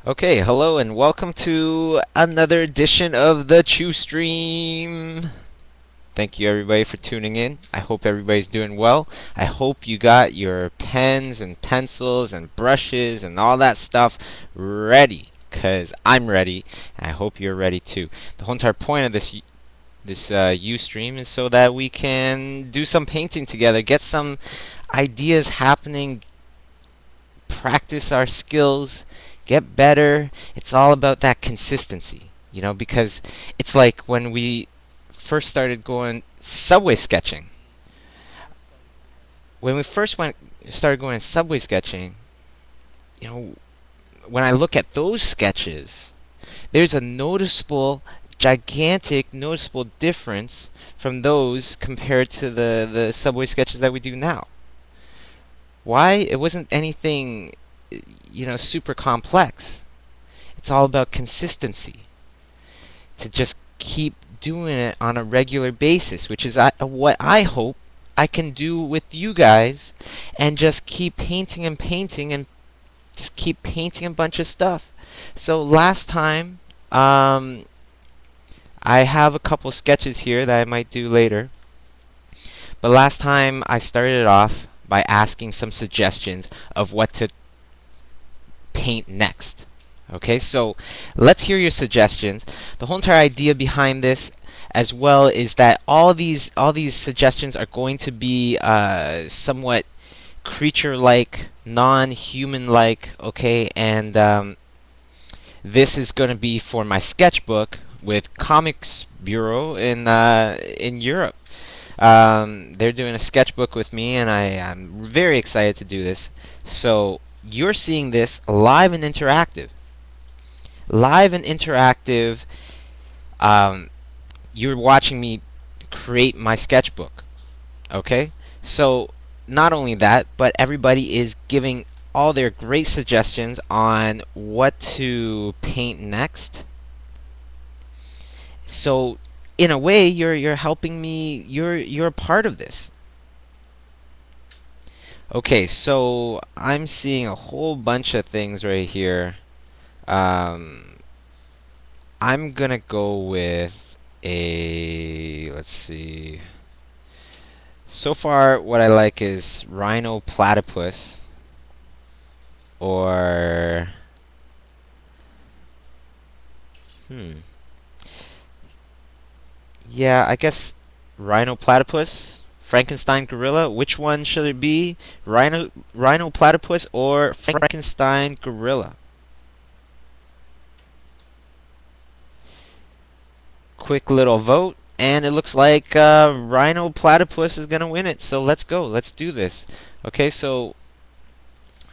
Okay, hello and welcome to another edition of the Chiu stream. Thank you everybody for tuning in. I hope everybody's doing well. I hope you got your pens and pencils and brushes and all that stuff ready, cause I'm ready. And I hope you're ready too. The whole entire point of this Ustream is so that we can do some painting together, get some ideas happening, practice our skills, get better. It's all about that consistency, because it's like when we first started going subway sketching. When we first started going subway sketching, you know, when I look at those sketches, there's a gigantic, noticeable difference from those compared to the subway sketches that we do now. Why? It wasn't anything, super complex. It's all about consistency. To just keep doing it on a regular basis, which is what I hope I can do with you guys, and just keep painting and painting and just keep painting a bunch of stuff. So last time, I have a couple sketches here that I might do later. But last time I started off by asking some suggestions of what to paint next. Okay, so let's hear your suggestions. The whole entire idea behind this as well is that all these suggestions are going to be somewhat creature-like, non-human-like, okay, and this is going to be for my sketchbook with Comics Bureau in Europe. They're doing a sketchbook with me, and I'm very excited to do this. So you're seeing this live and interactive. Live and interactive. Um, you're watching me create my sketchbook. Okay? So not only that, but everybody is giving all their great suggestions on what to paint next. So in a way, you're helping me. You're a part of this. Okay, so I'm seeing a whole bunch of things right here. Um, I'm gonna go with let's see. So far, what I like is rhino platypus, or hmm, yeah, I guess rhino platypus, Frankenstein gorilla. Which one should it be? Rhino platypus or Frankenstein gorilla? Quick little vote, and it looks like Rhino Platypus is gonna win it. So let's go. Let's do this. Okay, so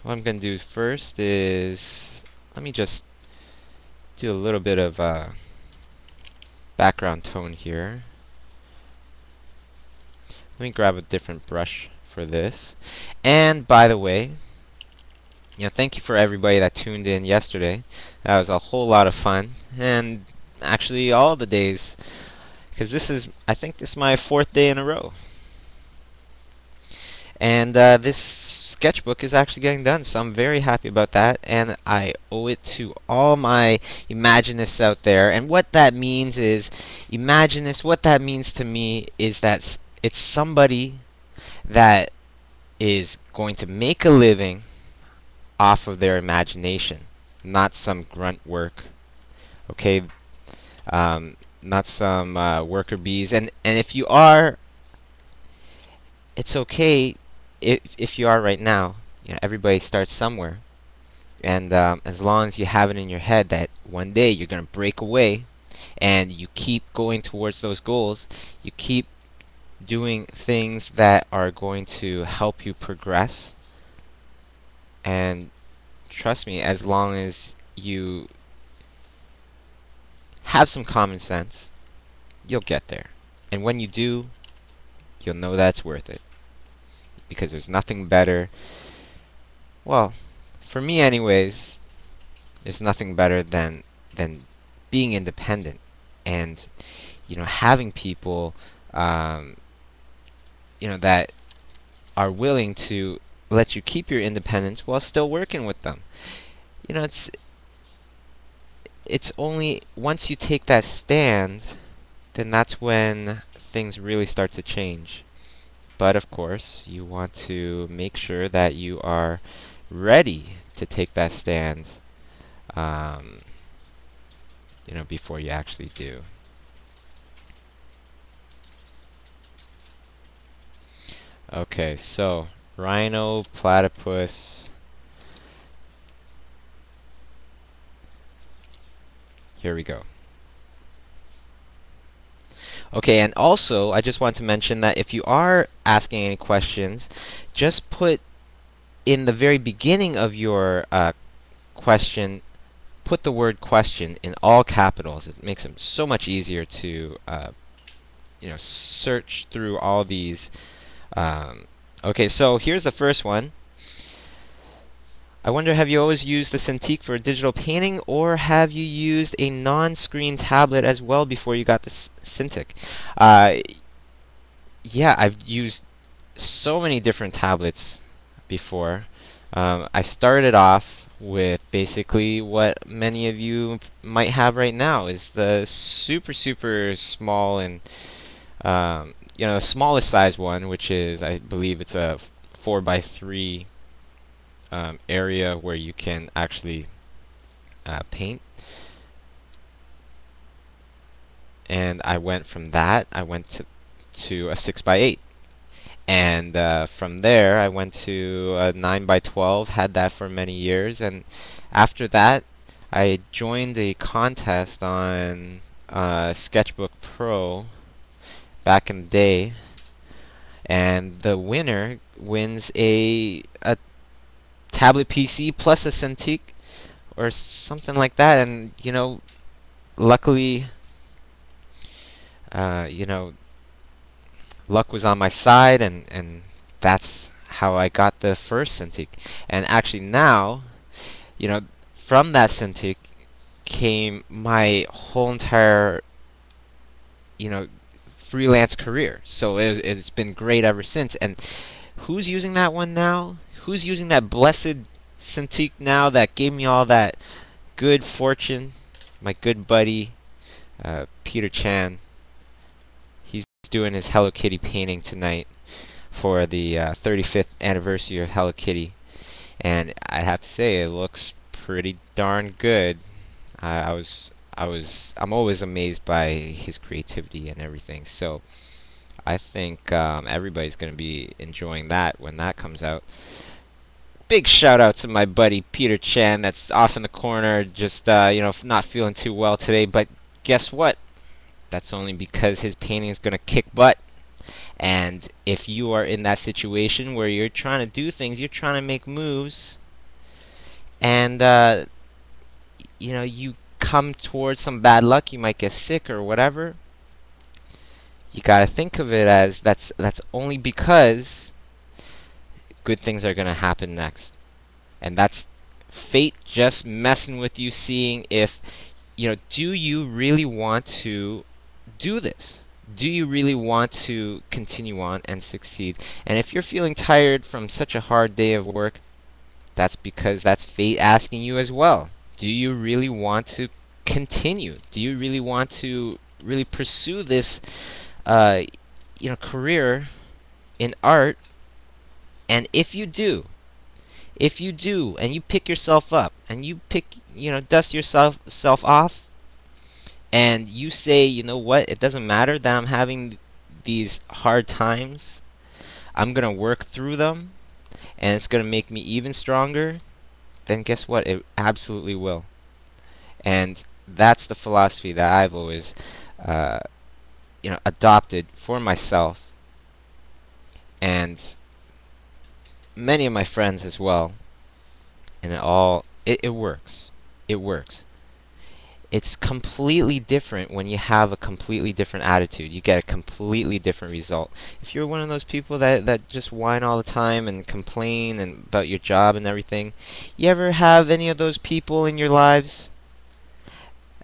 what I'm gonna do first is let me just do a little bit of background tone here. Let me grab a different brush for this. And by the way, thank you for everybody that tuned in yesterday. That was a whole lot of fun, and actually all the days, because I think this is my 4th day in a row. And this sketchbook is actually getting done, so I'm very happy about that, and I owe it to all my Imaginists out there. And what that means is, what that means to me is that it's somebody that is going to make a living off of their imagination, not some grunt work, okay? Not some worker bees. And if you are, it's okay. If you are right now, everybody starts somewhere, and as long as you have it in your head that one day you're gonna break away, and you keep going towards those goals, you keep doing things that are going to help you progress, and trust me, as long as you have some common sense, you'll get there. And when you do, you'll know that's worth it, because there's nothing better. Well, for me anyways, there's nothing better than being independent, and having people that are willing to let you keep your independence while still working with them. It's it's only once you take that stand, then that's when things really start to change. But of course, you want to make sure that you are ready to take that stand, um, before you actually do. Okay, so rhino, platypus. Here we go. Okay, and also, I just want to mention that if you are asking any questions, just put in the very beginning of your question, put the word question in all capitals. It makes it so much easier to search through all these. Okay, so here's the first one. I wonder, have you always used the Cintiq for digital painting, or have you used a non-screen tablet as well before you got the Cintiq? Yeah, I've used so many different tablets before. I started off with basically what many of you might have right now, is the super, super small and the smallest size one, which is, I believe it's a 4x3 area where you can actually paint. And I went from that, I went to a 6x8. And from there, I went to a 9x12, had that for many years. And after that, I joined a contest on Sketchbook Pro back in the day. And the winner wins a tablet PC plus a Cintiq or something like that. And, luckily, luck was on my side, and that's how I got the first Cintiq. And actually now, from that Cintiq came my whole entire, freelance career. So it's been great ever since. And who's using that one now? Who's using that blessed Cintiq now that gave me all that good fortune? My good buddy, Peter Chan. He's doing his Hello Kitty painting tonight for the 35th anniversary of Hello Kitty, and I have to say it looks pretty darn good. I'm always amazed by his creativity and everything. So I think everybody's going to be enjoying that when that comes out. Big shout out to my buddy Peter Chan, that's off in the corner, just not feeling too well today. But guess what? That's only because his painting is going to kick butt. And if you are in that situation where you're trying to do things, you're trying to make moves, and you come towards some bad luck, you might get sick or whatever, you got to think of it as that's only because good things are going to happen next. And that's fate just messing with you, seeing if, do you really want to do this? Do you really want to continue on and succeed? And if you're feeling tired from such a hard day of work, that's because that's fate asking you as well. Do you really want to continue? Do you really want to really pursue this career in art? And if you do, and you pick yourself up and you dust yourself off, and you say, you know what, it doesn't matter that I'm having these hard times, I'm gonna work through them, and it's gonna make me even stronger, then guess what, it absolutely will. And that's the philosophy that I've always adopted for myself, and many of my friends as well. And it works. It works. It's completely different when you have a completely different attitude. You get a completely different result. If you're one of those people that just whine all the time and complain about your job and everything, you ever have any of those people in your lives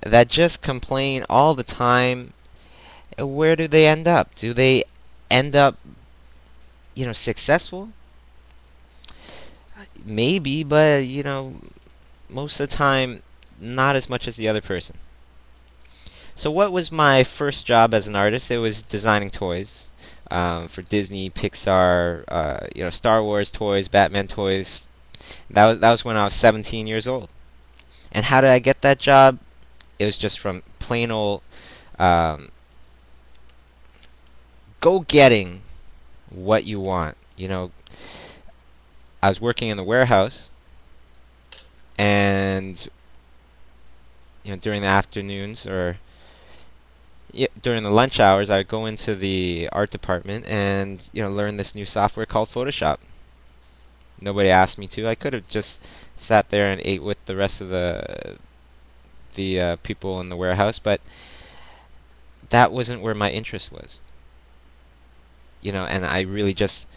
that just complain all the time? Where do they end up? Do they end up, successful? Maybe, but most of the time not as much as the other person. So what was my first job as an artist? It was designing toys for Disney, Pixar, Star Wars toys, Batman toys. That was when I was 17 years old. And how did I get that job? It was just from plain old um, go getting what you want. I was working in the warehouse, and during the afternoons or during the lunch hours, I would go into the art department and learn this new software called Photoshop. Nobody asked me to. I could have just sat there and ate with the rest of the people in the warehouse, but that wasn't where my interest was. And I really just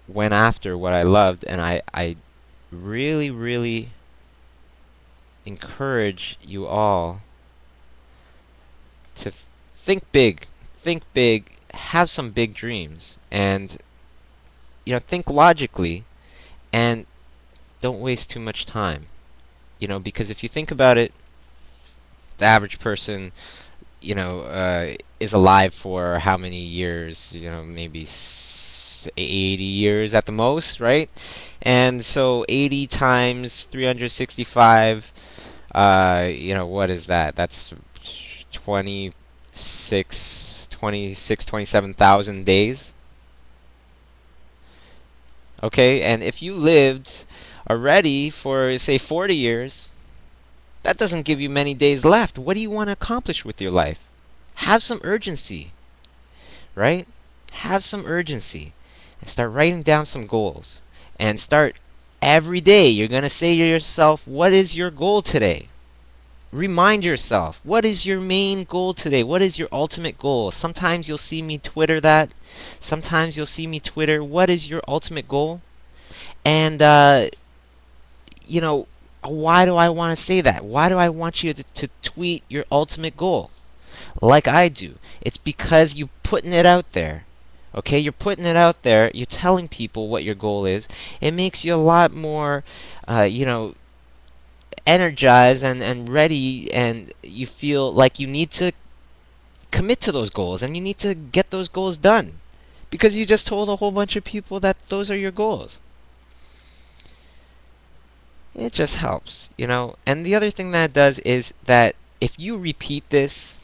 went after what I loved, and I really, really encourage you all to think big, have some big dreams, and think logically, and don't waste too much time. Because if you think about it, the average person, is alive for how many years? Maybe 80 years at the most, right? And so 80 times 365, what is that? That's 27,000 days. Okay, and if you lived already for, say, 40 years, that doesn't give you many days left. What do you want to accomplish with your life? Have some urgency, right? Have some urgency and start writing down some goals. And start every day. You're going to say to yourself, what is your goal today? Remind yourself, what is your main goal today? What is your ultimate goal? Sometimes you'll see me Twitter that. Sometimes you'll see me Twitter, what is your ultimate goal? And, why do I want to say that? Why do I want you to tweet your ultimate goal like I do? It's because you're putting it out there. Okay, you're putting it out there. You're telling people what your goal is. It makes you a lot more, energized and ready, and you feel like you need to commit to those goals and you need to get those goals done because you just told a whole bunch of people that those are your goals. It just helps, And the other thing that it does is that if you repeat this,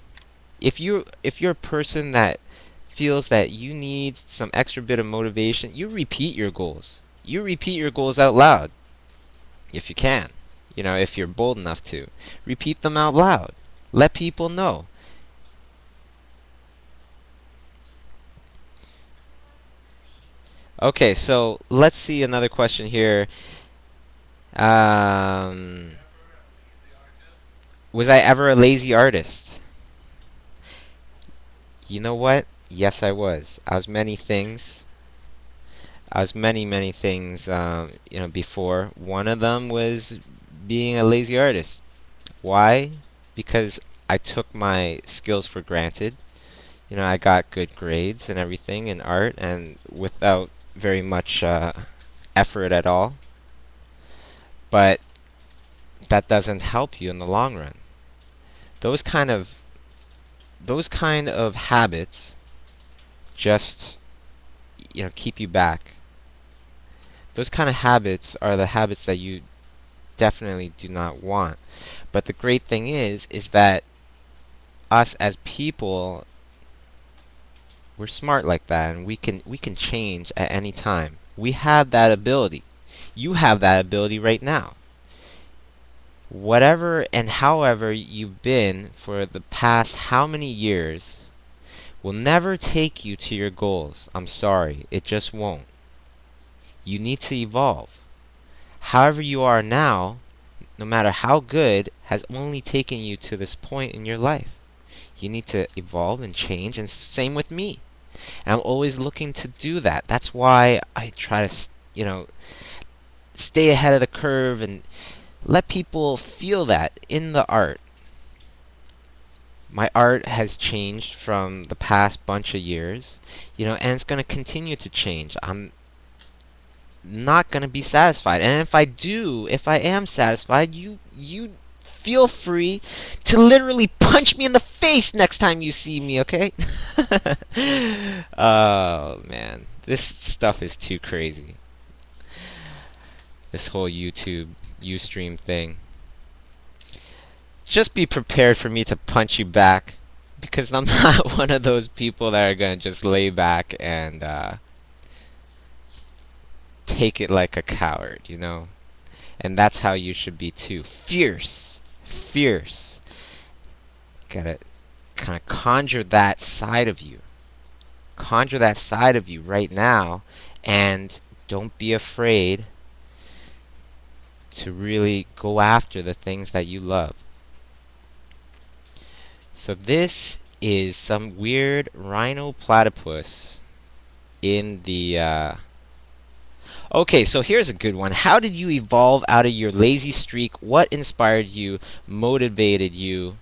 if you're a person that feels that you need some extra bit of motivation, you repeat your goals. You repeat your goals out loud if you can. If you're bold enough to. Repeat them out loud. Let people know. Okay, so let's see another question here. Was I ever a lazy artist? You know what? Yes, I was. I was many things. I was many, many things, before. One of them was being a lazy artist. Why? Because I took my skills for granted. I got good grades and everything in art, and without very much effort at all. But that doesn't help you in the long run. Those kind of habits just keep you back. Those kind of habits are the habits that you definitely do not want. But the great thing is that us as people, we're smart like that, and we can change at any time. We have that ability. You have that ability right now. Whatever and however you've been for the past how many years will never take you to your goals. I'm sorry, it just won't. You need to evolve. However you are now, no matter how good, has only taken you to this point in your life. You need to evolve and change, and same with me. And I'm always looking to do that. That's why I try to, stay ahead of the curve and let people feel that in the art. My art has changed from the past bunch of years, and it's going to continue to change. I'm not going to be satisfied. And if I am satisfied, you feel free to literally punch me in the face next time you see me, okay? Oh, man. This stuff is too crazy. This whole YouTube, Ustream thing. Just be prepared for me to punch you back, because I'm not one of those people that are gonna just lay back and take it like a coward, you know? And that's how you should be too. Fierce. Fierce. Gotta kind of conjure that side of you. Conjure that side of you right now, and don't be afraid to really go after the things that you love. So this is some weird rhino platypus in the Okay, so here's a good one. How did you evolve out of your lazy streak? What inspired you, motivated you?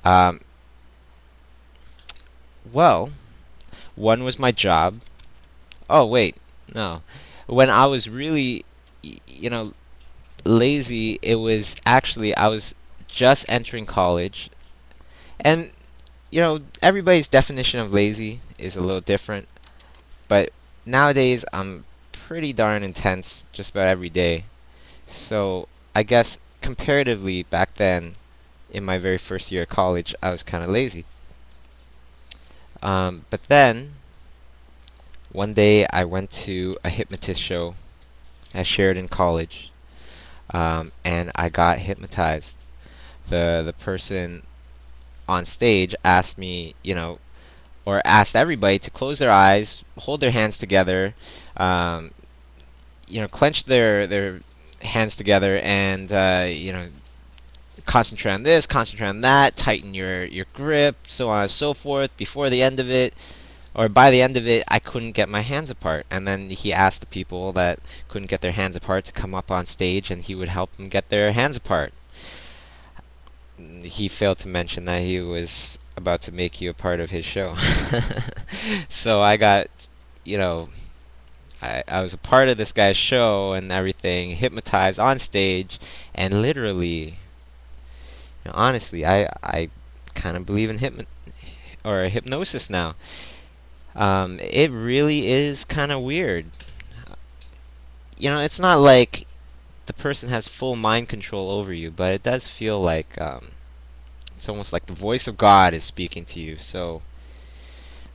Um, well, one was my job. Oh, wait, no. When I was really, you know, lazy, it was actually, I was just entering college. And, you know, everybody's definition of lazy is a little different. But nowadays, I'm pretty darn intense just about every day. So I guess comparatively back then, in my very first year of college, I was kind of lazy. But then, one day I went to a hypnotist show at Sheridan College, and I got hypnotized. The person on stage asked me, you know, or asked everybody to close their eyes, hold their hands together, um, you know, clench their hands together, and you know, concentrate on this, concentrate on that, tighten your grip, so on and so forth. Before the end of it, or by the end of it, I couldn't get my hands apart. And then he asked the people that couldn't get their hands apart to come up on stage, and he would help them get their hands apart. He failed to mention that he was about to make you a part of his show. So I got, you know, I was a part of this guy's show and everything, hypnotized on stage, and literally, you know, honestly, I kind of believe in hypnosis now. It really is kind of weird. You know, it's not like the person has full mind control over you, but it does feel like it's almost like the voice of God is speaking to you. So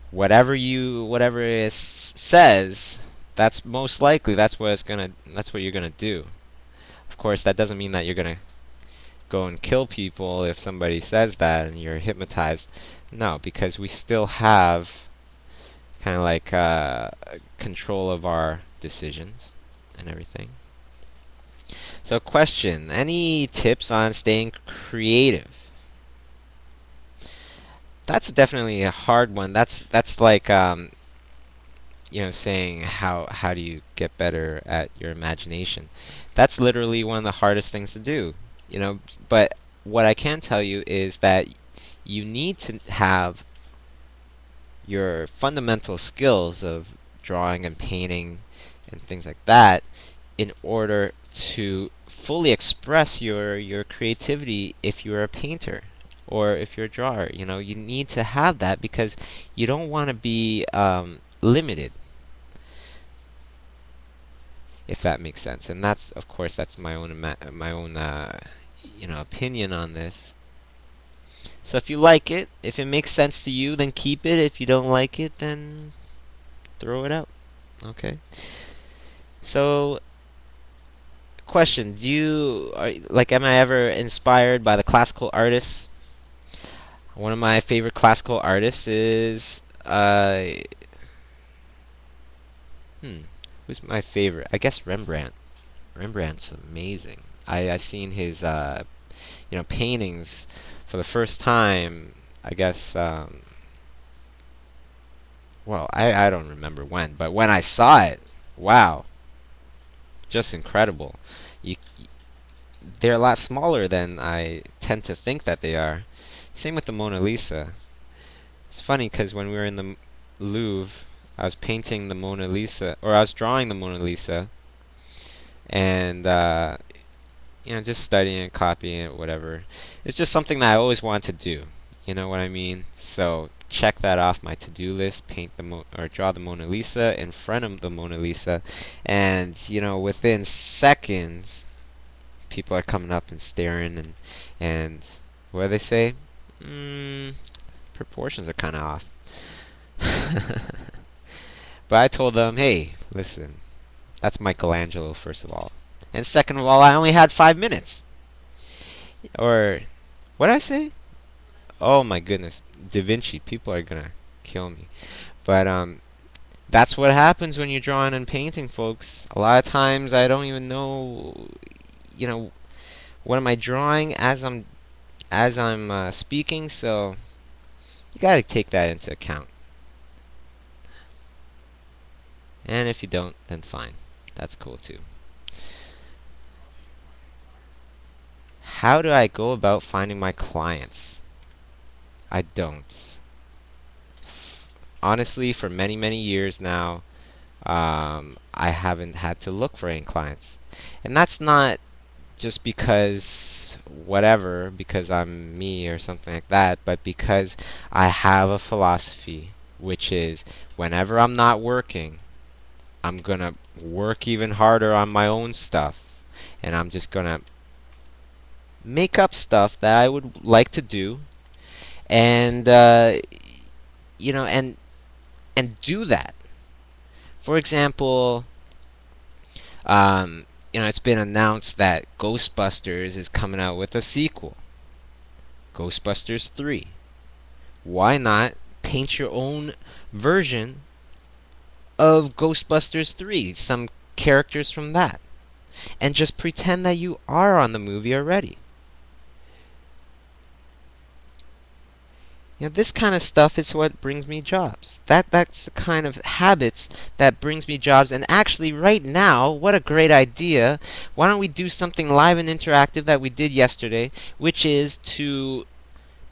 whatever it says, that's most likely that's what you're gonna do. Of course, that doesn't mean that you're gonna go and kill people if somebody says that and you're hypnotized. No, because we still have kind of like control of our decisions and everything. So question, any tips on staying creative? That's definitely a hard one. That's like you know, saying how do you get better at your imagination? That's literally one of the hardest things to do, you know, but what I can tell you is that you need to have your fundamental skills of drawing and painting and things like that in order to fully express your creativity if you're a painter or if you're a drawer. You know, you need to have that because you don't want to be limited, if that makes sense. And that's, of course, that's my own you know, opinion on this. So if you like it, if it makes sense to you, then keep it. If you don't like it, then throw it out. Okay. So, question: am I ever inspired by the classical artists? One of my favorite classical artists is who's my favorite? I guess Rembrandt. Rembrandt's amazing. I seen his you know, paintings for the first time, I guess well, I don't remember when, but when I saw it, wow, just incredible. You, they're a lot smaller than I tend to think that they are. Same with the Mona Lisa. It's funny because when we were in the Louvre, I was painting the Mona Lisa, or I was drawing the Mona Lisa, and just studying it, copying it, whatever. It's just something that I always want to do. You know what I mean? So check that off my to-do list. Paint the or draw the Mona Lisa in front of the Mona Lisa, and within seconds, people are coming up and staring, and what do they say? Proportions are kind of off. But I told them, hey, listen, that's Michelangelo, first of all. And second of all, I only had 5 minutes. Or, what did I say? Oh my goodness, Da Vinci. People are gonna kill me. But, that's what happens when you're drawing and painting, folks. A lot of times I don't even know, what am I drawing as I'm speaking, so you gotta take that into account. And if you don't, then fine. That's cool too. How do I go about finding my clients? I don't. Honestly, for many, many years now, I haven't had to look for any clients. And that's not just because whatever, because I'm me or something like that, but because I have a philosophy, which is whenever I'm not working, I'm gonna work even harder on my own stuff. And I'm just gonna make up stuff that I would like to do, and and do that. For example, it's been announced that Ghostbusters is coming out with a sequel, Ghostbusters 3. Why not paint your own version of Ghostbusters 3, some characters from that, and just pretend that you are on the movie already? This kind of stuff is what brings me jobs. That's the kind of habits that brings me jobs. And actually, right now, what a great idea. Why don't we do something live and interactive that we did yesterday, which is to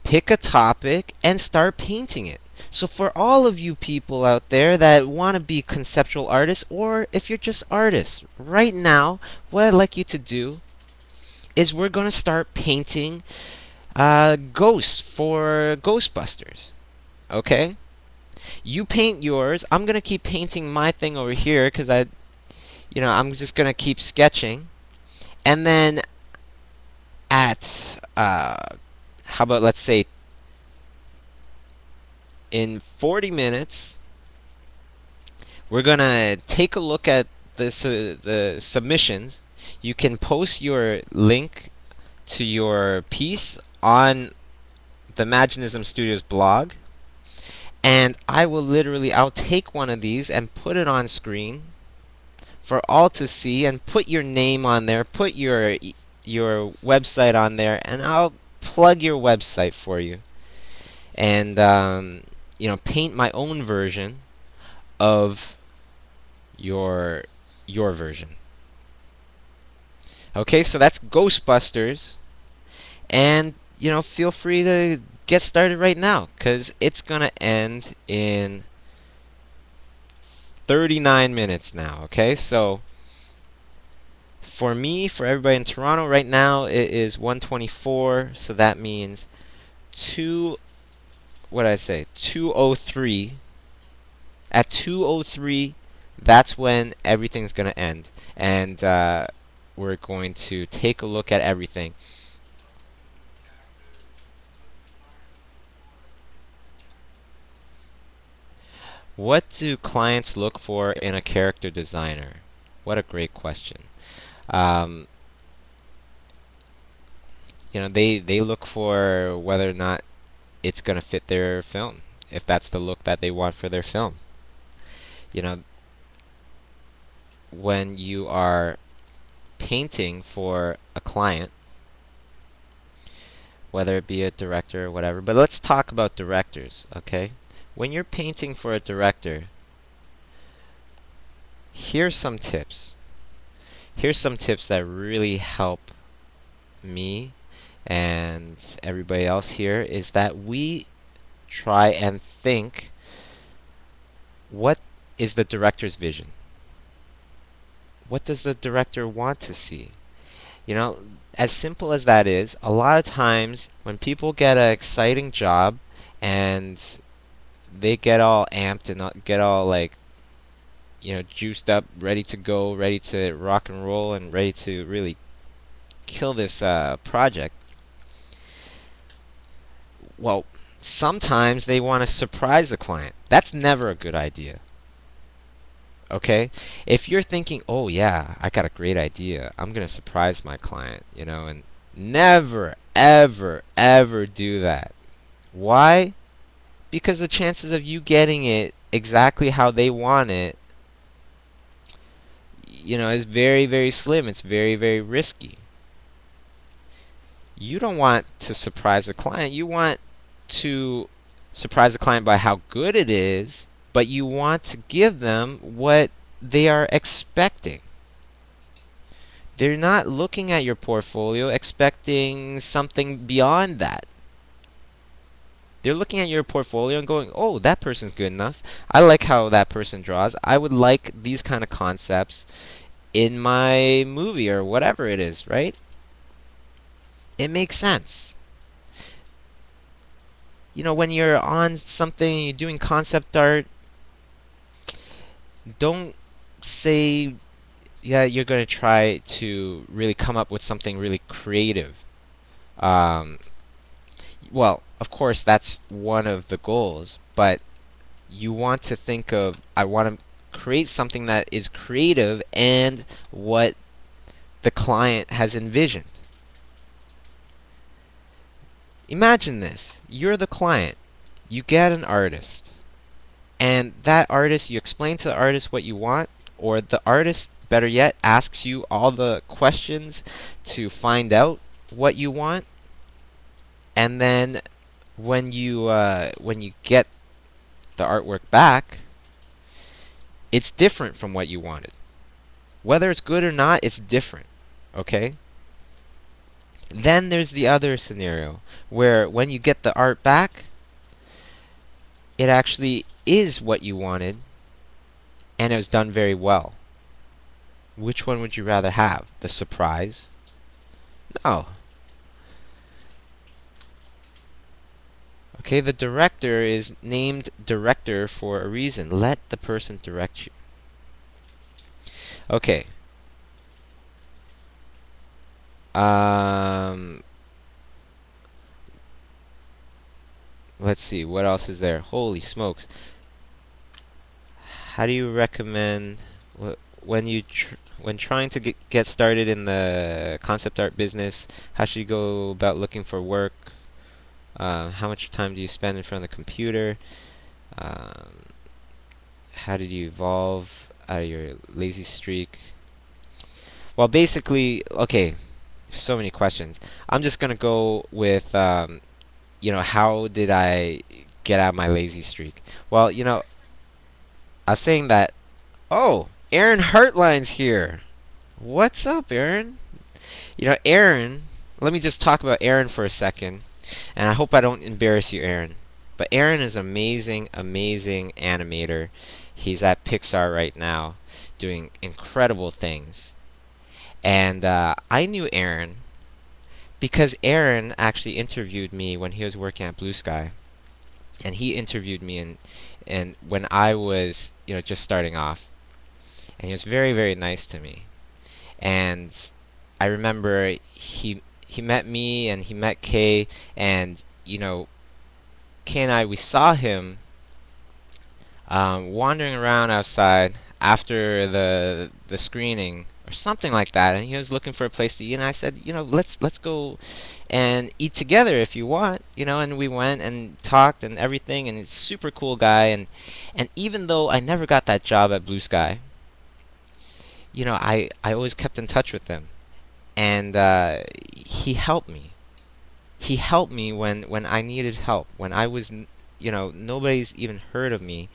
pick a topic and start painting it. So for all of you people out there that want to be conceptual artists, or if you're just artists, right now, what I'd like you to do is we're going to start painting ghosts for Ghostbusters. Okay? You paint yours. I'm gonna keep painting my thing over here because I'm just gonna keep sketching. And then at how about, let's say, in 40 minutes, we're gonna take a look at the submissions. You can post your link to your piece on the Imaginism Studios blog, and I'll take one of these and put it on screen for all to see, and put your name on there, put your website on there, and I'll plug your website for you, and paint my own version of your version. Okay, so that's Ghostbusters. And feel free to get started right now, because it's gonna end in 39 minutes now. Okay, so for me, for everybody in Toronto right now, it is 1:24, so that means 2:03. At 2:03, that's when everything's gonna end, and we're going to take a look at everything. What do clients look for in a character designer? What a great question. Um, they look for whether or not it's going to fit their film, if that's the look that they want for their film. When you are painting for a client, whether it be a director or whatever, but let's talk about directors, okay? When you're painting for a director, here's some tips. Here's some tips that really help me and everybody else here, is that we try and think, what is the director's vision? What does the director want to see? You know, as simple as that is, a lot of times when people get an exciting job and they get all amped and get all like, juiced up, ready to go, ready to rock and roll, and ready to really kill this project, well, sometimes they want to surprise the client. That's never a good idea. Okay? If you're thinking, oh yeah, I got a great idea, I'm going to surprise my client, and never, ever, ever do that. Why? Because the chances of you getting it exactly how they want it, is very, very slim. It's very, very risky. You don't want to surprise the client. You want to surprise the client by how good it is, but you want to give them what they are expecting. They're not looking at your portfolio expecting something beyond that. They're looking at your portfolio and going, oh, that person's good enough. I like how that person draws. I would like these kind of concepts in my movie or whatever it is, right? It makes sense. When you're on something, you're doing concept art, don't say, yeah, you're going to try to really come up with something really creative. Um, well, of course, that's one of the goals, but you want to think of, I want to create something that is creative and what the client has envisioned. Imagine this. You're the client. You get an artist. And that artist, you explain to the artist what you want, or the artist, better yet, asks you all the questions to find out what you want. And then when you get the artwork back, it's different from what you wanted. Whether it's good or not, it's different. Okay? Then there's the other scenario where when you get the art back, it actually is what you wanted and it was done very well. Which one would you rather have? The surprise? No. Okay, the director is named director for a reason. Let the person direct you. Okay. Let's see, what else is there? Holy smokes. How do you recommend when trying to get started in the concept art business, how should you go about looking for work? How much time do you spend in front of the computer? How did you evolve out of your lazy streak? Well, basically, okay, so many questions. I'm just gonna go with how did I get out of my lazy streak? Well, I was saying that, oh, Aaron Hartline's here. What's up, Aaron? Aaron, let me just talk about Aaron for a second, and I hope I don't embarrass you, Aaron. But Aaron is an amazing, amazing animator. He's at Pixar right now, doing incredible things. And I knew Aaron because Aaron actually interviewed me when he was working at Blue Sky. And he interviewed me and when I was, just starting off. And he was very, very nice to me. And I remember he met me and he met Kay, and Kay and I, we saw him wandering around outside after the screening or something like that, and he was looking for a place to eat, and I said, let's go and eat together if you want, and we went and talked and everything, and he's a super cool guy, and even though I never got that job at Blue Sky, I always kept in touch with him, and he helped me. He helped me when I needed help, when I was, nobody's even heard of me.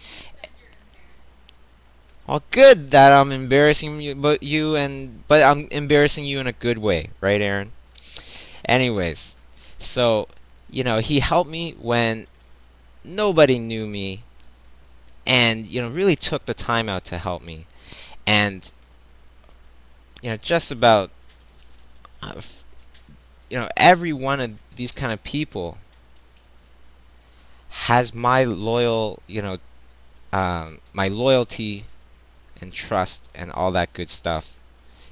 Well, good that I'm embarrassing you, but I'm embarrassing you in a good way, right, Aaron? Anyways, so he helped me when nobody knew me, and really took the time out to help me, and just about every one of these kind of people has my my loyalty and trust and all that good stuff,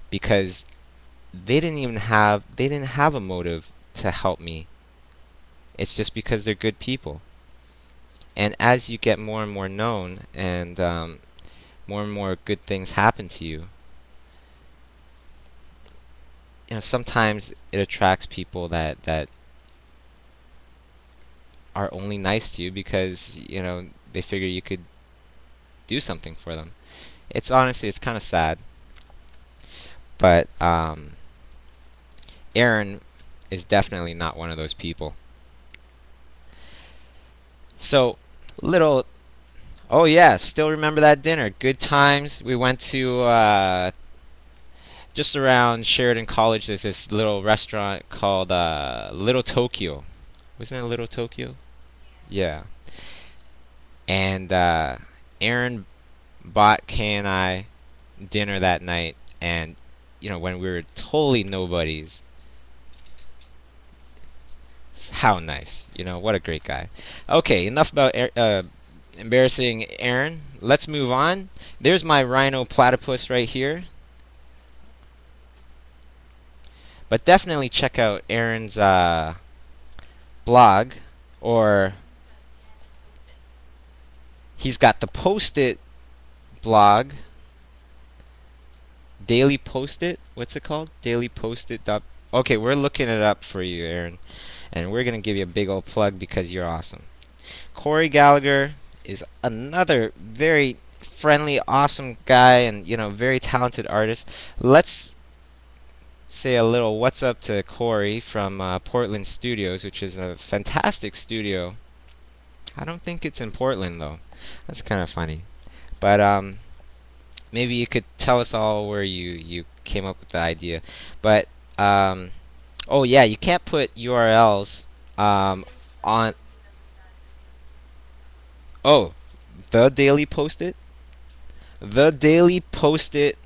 because they didn't have a motive to help me. It's just because they're good people. And as you get more and more known, and more and more good things happen to you, sometimes it attracts people that are only nice to you because they figure you could do something for them. It's honestly, it's kind of sad, but Aaron is definitely not one of those people. So, little, oh yeah, still remember that dinner. Good times. We went to just around Sheridan College. There's this little restaurant called Little Tokyo. Wasn't it Little Tokyo? Yeah. And Aaron bought Kay and I dinner that night, and when we were totally nobodies. How nice. What a great guy. Okay, enough about embarrassing Aaron. Let's move on. There's my rhino platypus right here. But definitely check out Aaron's blog, or he's got the Post-it blog. Daily Post-it? What's it called? Daily Post-it. Okay, we're looking it up for you, Aaron. And we're going to give you a big old plug because you're awesome. Corey Gallagher is another very friendly, awesome guy, and very talented artist. Let's say a little what's up to Corey from Portland Studios, which is a fantastic studio. I don't think it's in Portland though. That's kind of funny. But maybe you could tell us all where you came up with the idea. But oh yeah, you can't put URLs on. Oh, the Daily Post-it. The Daily Post-it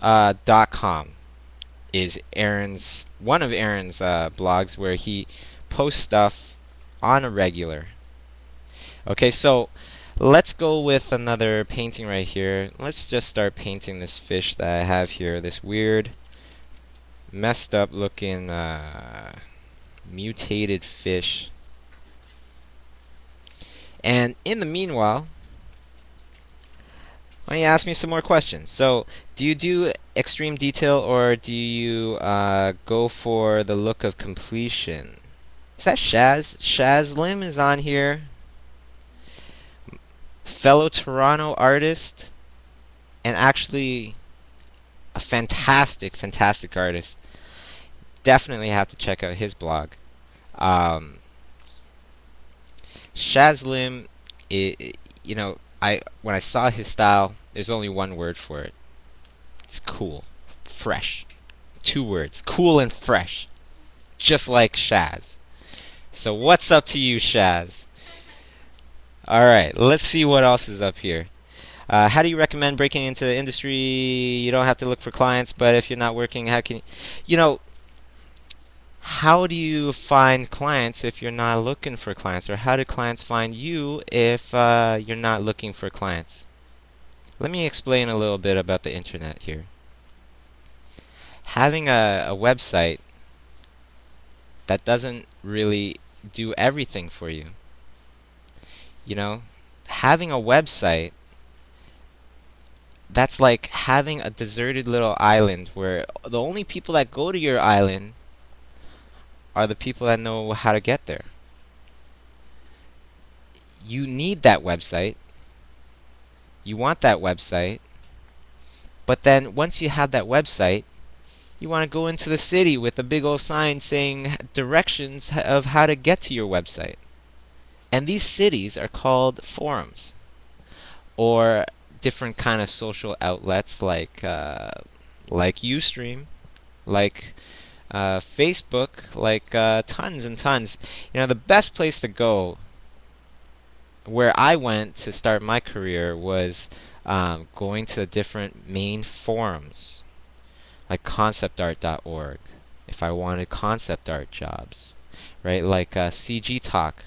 .com is one of Aaron's blogs where he posts stuff on a regular. Okay, so let's go with another painting right here. Let's just start painting this fish that I have here. This weird, messed up looking mutated fish. And in the meanwhile, why don't you ask me some more questions? So, do you do extreme detail, or do you go for the look of completion? Is that Shaz? Shaz Lim is on here. Fellow Toronto artist, and actually a fantastic, fantastic artist. Definitely have to check out his blog. Shaz Lim, when I saw his style, there's only one word for it. It's cool, fresh. 2 words, cool and fresh, just like Shaz. So what's up to you, Shaz? Alright, let's see what else is up here. How do you recommend breaking into the industry? You don't have to look for clients, but if you're not working, how can you, how do you find clients if you're not looking for clients? Or how do clients find you if you're not looking for clients? Let me explain a little bit about the internet here. Having a website that doesn't really do everything for you. Having a website, that's like having a deserted little island where the only people that go to your island are the people that know how to get there. You need that website. You want that website. But then once you have that website, you want to go into the city with a big old sign saying directions of how to get to your website. And these cities are called forums, or different kind of social outlets like Ustream, like Facebook, like tons and tons. The best place to go, where I went to start my career, was going to different main forums. like conceptart.org, if I wanted concept art jobs, right? Like cgtalk.com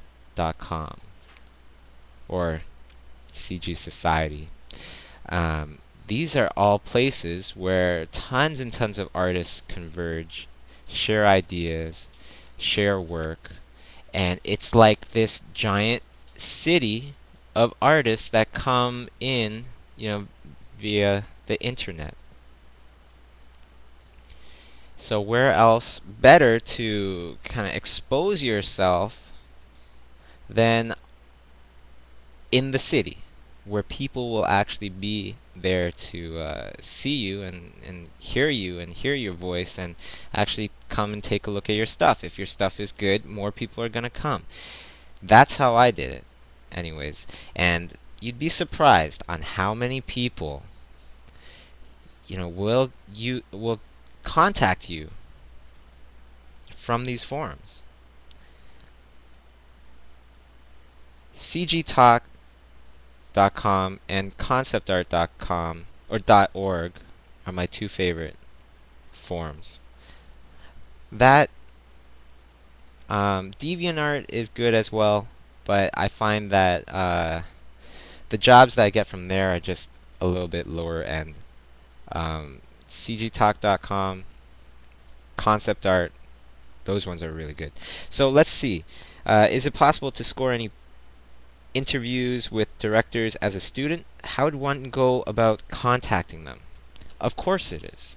or CG Society. Um, these are all places where tons and tons of artists converge, share ideas, share work, and it's like this giant city of artists that come in, via the internet. So where else better to kind of expose yourself than in the city, where people will actually be there to see you and hear you and hear your voice and actually come and take a look at your stuff. If your stuff is good, more people are going to come. That's how I did it, anyways. And you'd be surprised on how many people, will contact you from these forums. cgtalk.com and conceptart.com or .org are my two favorite forums. That DeviantArt is good as well, but I find that the jobs that I get from there are just a little bit lower end. cgtalk.com, conceptart, those ones are really good. So let's see. Is it possible to score any interviews with directors as a student? How would one go about contacting them? Of course it is.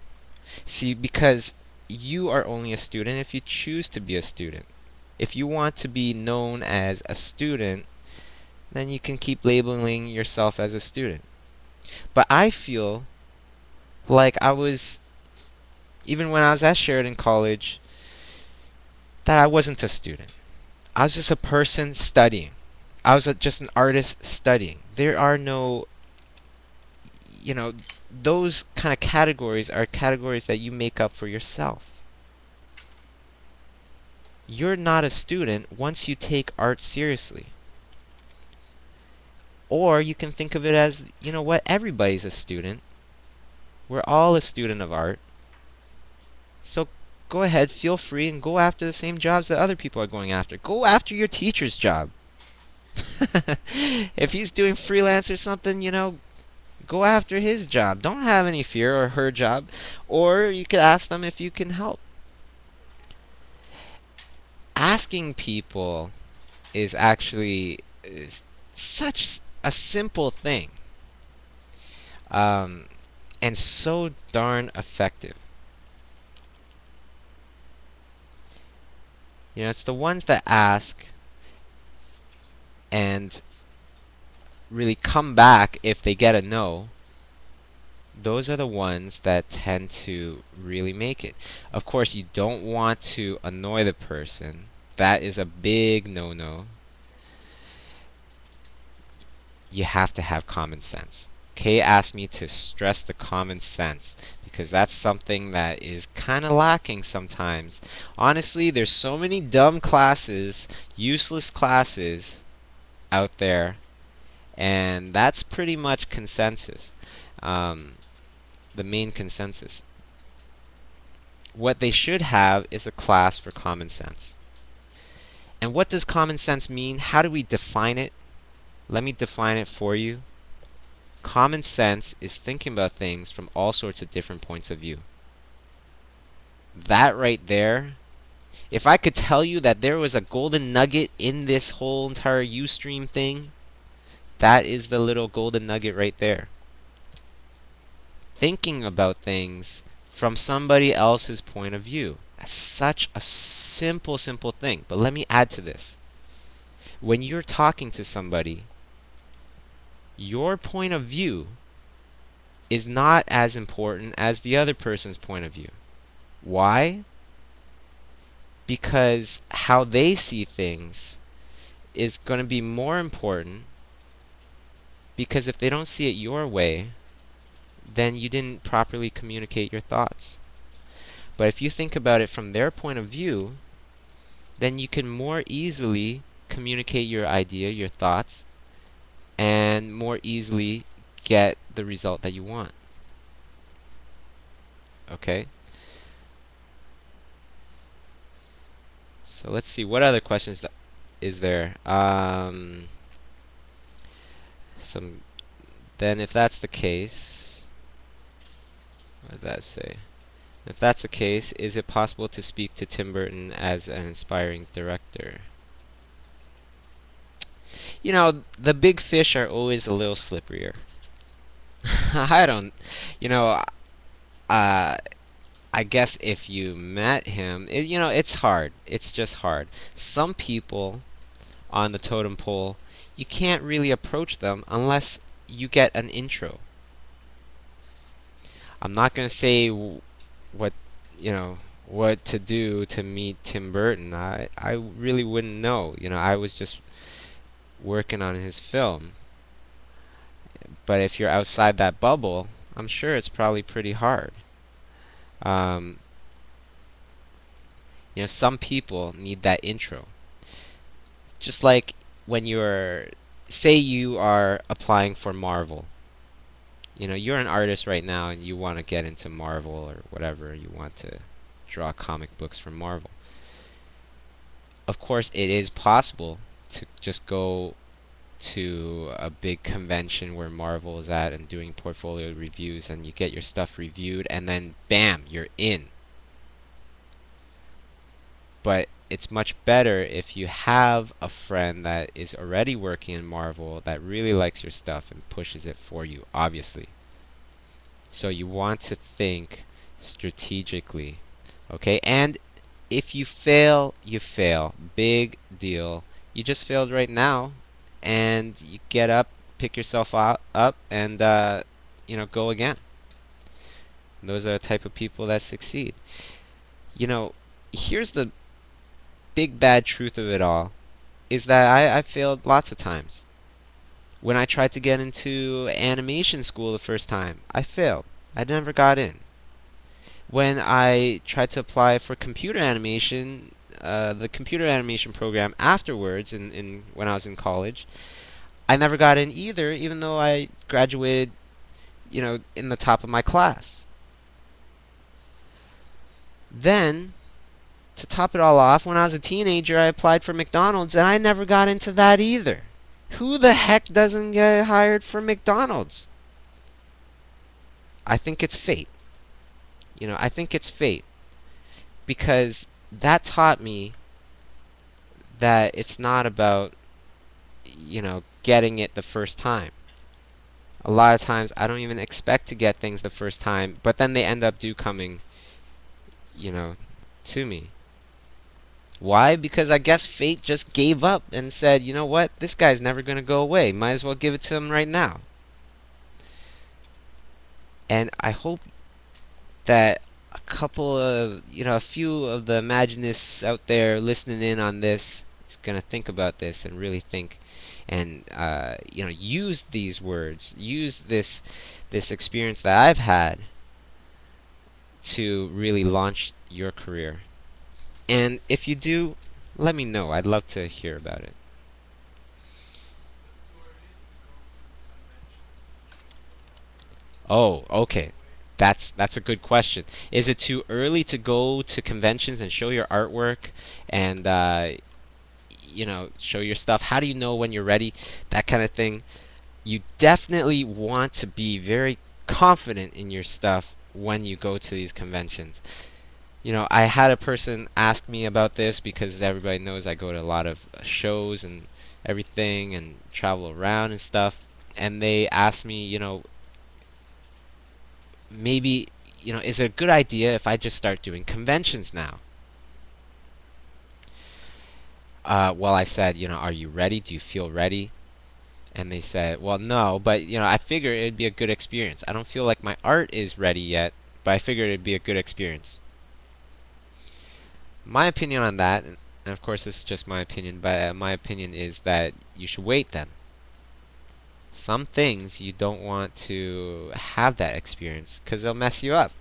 See, because you are only a student if you choose to be a student. If you want to be known as a student, then you can keep labeling yourself as a student. But I feel like even when I was at Sheridan College, that I wasn't a student. I was just a person studying. I was just an artist studying. There are no, those kind of categories are categories that you make up for yourself. You're not a student once you take art seriously. Or you can think of it as, everybody's a student. We're all a student of art. So go ahead, feel free, and go after the same jobs that other people are going after. Go after your teacher's job. If he's doing freelance or something, go after his job. Don't have any fear, or her job. Or you could ask them if you can help. Asking people is actually such a simple thing. And so darn effective. It's the ones that ask and really come back if they get a no. Those are the ones that tend to really make it. Of course, you don't want to annoy the person. That is a big no-no. You have to have common sense. Kay asked me to stress the common sense because that's something that is kind of lacking sometimes. Honestly, there's so many dumb classes, useless classes out there, and that's pretty much consensus. The main consensus. What they should have is a class for common sense. And what does common sense mean? How do we define it? Let me define it for you. Common sense is thinking about things from all sorts of different points of view. That right there, if I could tell you that there was a golden nugget in this whole entire Ustream thing, that is the little golden nugget right there. Thinking about things from somebody else's point of view. That's such a simple thing. But let me add to this. When you're talking to somebody, your point of view is not as important as the other person's point of view. Why? Because how they see things is going to be more important, because if they don't see it your way, then you didn't properly communicate your thoughts. But if you think about it from their point of view, then you can more easily communicate your idea, your thoughts, and more easily get the result that you want. Okay? So let's see, what other questions is there? Some. Then if that's the case, what did that say? If that's the case, is it possible to speak to Tim Burton as an inspiring director? You know, the big fish are always a little slipperier. I don't, you know, uh, I guess if you met him, it's hard. It's just hard. Some people on the totem pole, you can't really approach them unless you get an intro. I'm not going to say what, you know, what to do to meet Tim Burton. I really wouldn't know. I was just working on his film. But if you're outside that bubble, I'm sure it's probably pretty hard. Um, some people need that intro. Just like when say you are applying for Marvel. You're an artist right now and you want to get into Marvel or whatever. You want to draw comic books for Marvel. Of course, it is possible to just go to a big convention where Marvel is at and doing portfolio reviews, and you get your stuff reviewed, and then bam, you're in. But it's much better if you have a friend that is already working in Marvel that really likes your stuff and pushes it for you, obviously. So you want to think strategically, okay? And if you fail, you fail. Big deal. You just failed right now, and you get up, pick yourself up, and go again. Those are the type of people that succeed. Here's the big bad truth of it all, is that I failed lots of times. When I tried to get into animation school the first time, I failed. I never got in. When I tried to apply for computer animation, the computer animation program afterwards, when I was in college, I never got in either, even though I graduated, in the top of my class. Then, to top it all off, when I was a teenager, I applied for McDonald's, and I never got into that either. Who the heck doesn't get hired for McDonald's? I think it's fate. I think it's fate. Because that taught me that it's not about, getting it the first time. A lot of times I don't even expect to get things the first time, but then they end up coming, to me. Why? Because I guess fate just gave up and said, you know what, this guy's never going to go away. Might as well give it to him right now. And I hope that a few of the imaginists out there listening in on this is going to think about this and really think and, use these words, use this experience that I've had to really launch your career. And if you do, let me know. I'd love to hear about it. Oh, okay. That's a good question. Is it too early to go to conventions and show your artwork and show your stuff? How do you know when you're ready? That kind of thing. You definitely want to be very confident in your stuff when you go to these conventions. I had a person ask me about this because everybody knows I go to a lot of shows and everything and travel around and stuff. And they asked me, maybe, is it a good idea if I just start doing conventions now? Well, I said, are you ready? Do you feel ready? And they said, well, no, but, I figure it'd be a good experience. I don't feel like my art is ready yet, but I figured it'd be a good experience. My opinion on that, and of course this is just my opinion, but my opinion is that you should wait then. Some things you don't want to have that experience because they'll mess you up.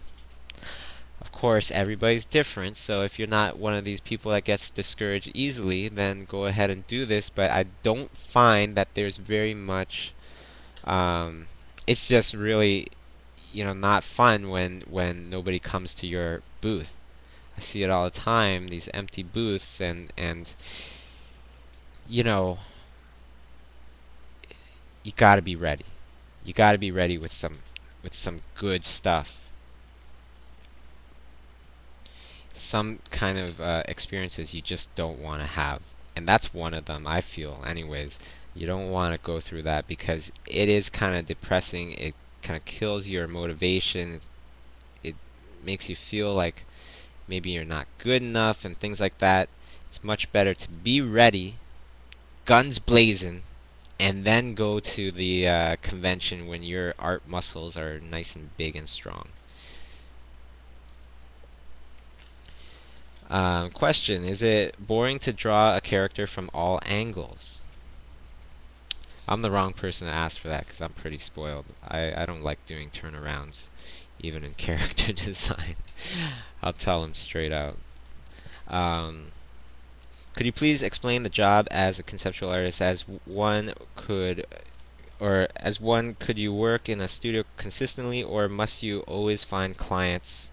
Of course, everybody's different, so if you're not one of these people that gets discouraged easily, then go ahead and do this, but I don't find that there's very much, it's just really, not fun when nobody comes to your booth. I see it all the time, these empty booths, and you know, you gotta be ready. You gotta be ready with some good stuff. Some kind of experiences you just don't want to have. And that's one of them, I feel, anyways. You don't want to go through that because it is kind of depressing. It kind of kills your motivation. It makes you feel like maybe you're not good enough and things like that. It's much better to be ready, guns blazing, and then go to the convention when your art muscles are nice and big and strong. Question: is it boring to draw a character from all angles? I'm the wrong person to ask for that because I'm pretty spoiled. I don't like doing turnarounds, even in character design. I'll tell them straight out. Um, could you please explain the job as a conceptual artist as one could, or as one could you work in a studio consistently, or must you always find clients?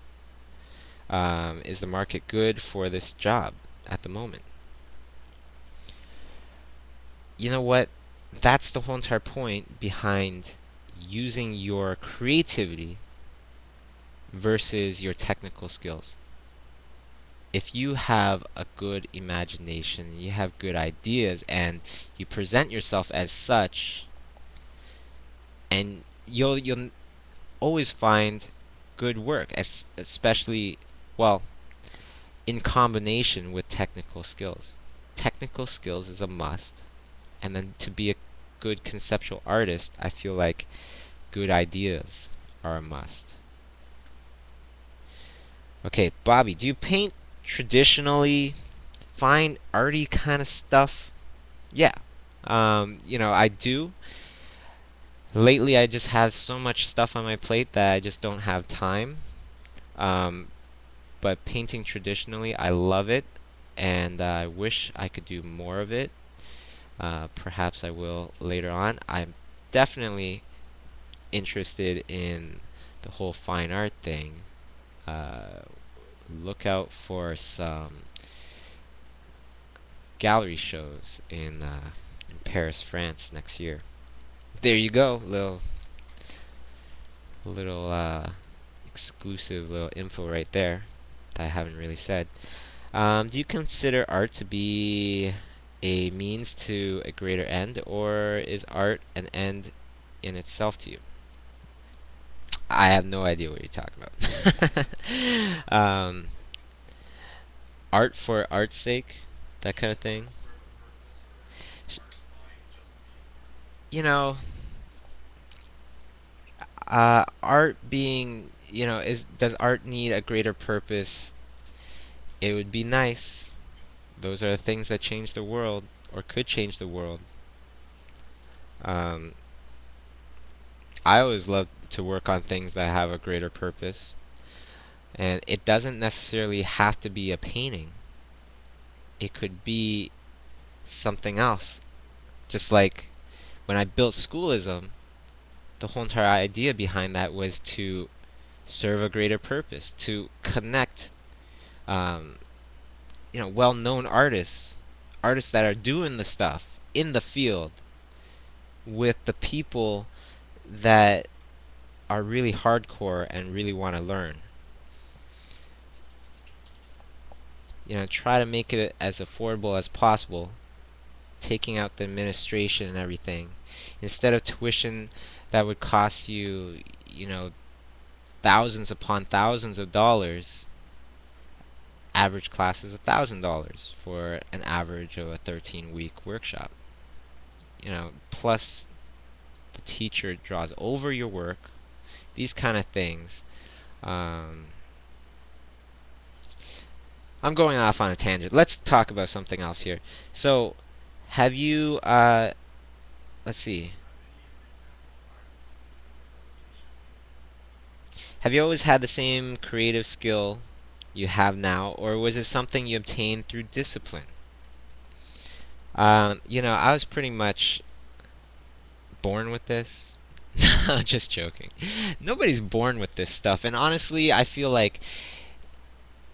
Is the market good for this job at the moment? You know what? That's the whole entire point behind using your creativity versus your technical skills. If you have a good imagination, you have good ideas, and you present yourself as such, and you'll always find good work, especially, well, in combination with technical skills. Technical skills is a must, and then to be a good conceptual artist, I feel like good ideas are a must. Okay, Bobby, do you paint traditionally fine arty kind of stuff? Yeah. I do. Lately, I just have so much stuff on my plate that I just don't have time. Um, but painting traditionally, I love it, and I wish I could do more of it. Perhaps I will later on. I'm definitely interested in the whole fine art thing. Uh, look out for some gallery shows in Paris, France next year. There you go, little exclusive little info right there that I haven't really said. Do you consider art to be a means to a greater end, or is art an end in itself to you? I have no idea what you're talking about. um, art for art's sake, that kind of thing. You know, art being, is does art need a greater purpose? It would be nice. Those are the things that change the world, or could change the world. Um, I always love to work on things that have a greater purpose, and it doesn't necessarily have to be a painting. It could be something else. Just like when I built Schoolism, the whole entire idea behind that was to serve a greater purpose, to connect, um, well-known artists, artists that are doing the stuff in the field, with the people that are really hardcore and really want to learn. Try to make it as affordable as possible, taking out the administration and everything. Instead of tuition that would cost you, thousands upon thousands of dollars, average class is $1,000 for an average of a 13-week workshop. Plus the teacher draws over your work, these kind of things. Um, I'm going off on a tangent. Let's talk about something else here. So, have you, let's see, have you always had the same creative skill you have now, or was it something you obtained through discipline? I was pretty much born with this. Just joking. Nobody's born with this stuff, and honestly, I feel like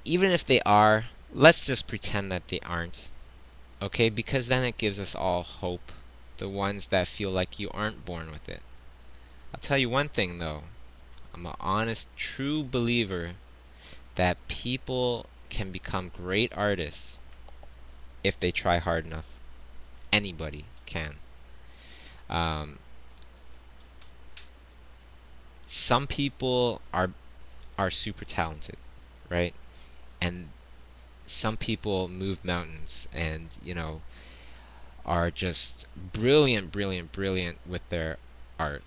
even if they are, let's just pretend that they aren't. Okay, because then it gives us all hope. The ones that feel like you aren't born with it. I'll tell you one thing though. I'm an honest, true believer that people can become great artists if they try hard enough. Anybody can. Um, some people are super talented, right? And some people move mountains and, are just brilliant, brilliant, brilliant with their art,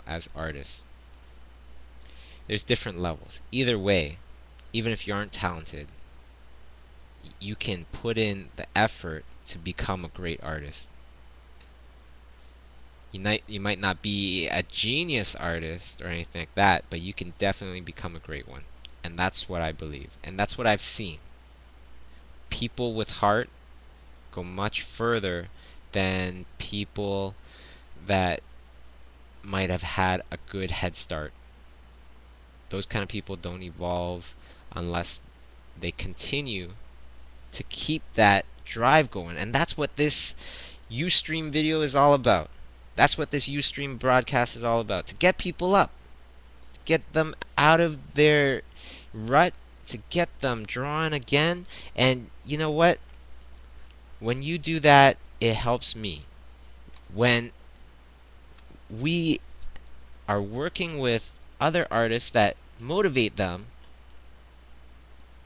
as artists. There's different levels. Either way, even if you aren't talented, you can put in the effort to become a great artist. You might not be a genius artist or anything like that, but you can definitely become a great one. And that's what I believe. And that's what I've seen. People with heart go much further than people that might have had a good head start. Those kind of people don't evolve unless they continue to keep that drive going. And that's what this Ustream video is all about. That's what this Ustream broadcast is all about. To get people up. To get them out of their rut. To get them drawing again. And you know what? When you do that, it helps me. When we are working with other artists that motivate them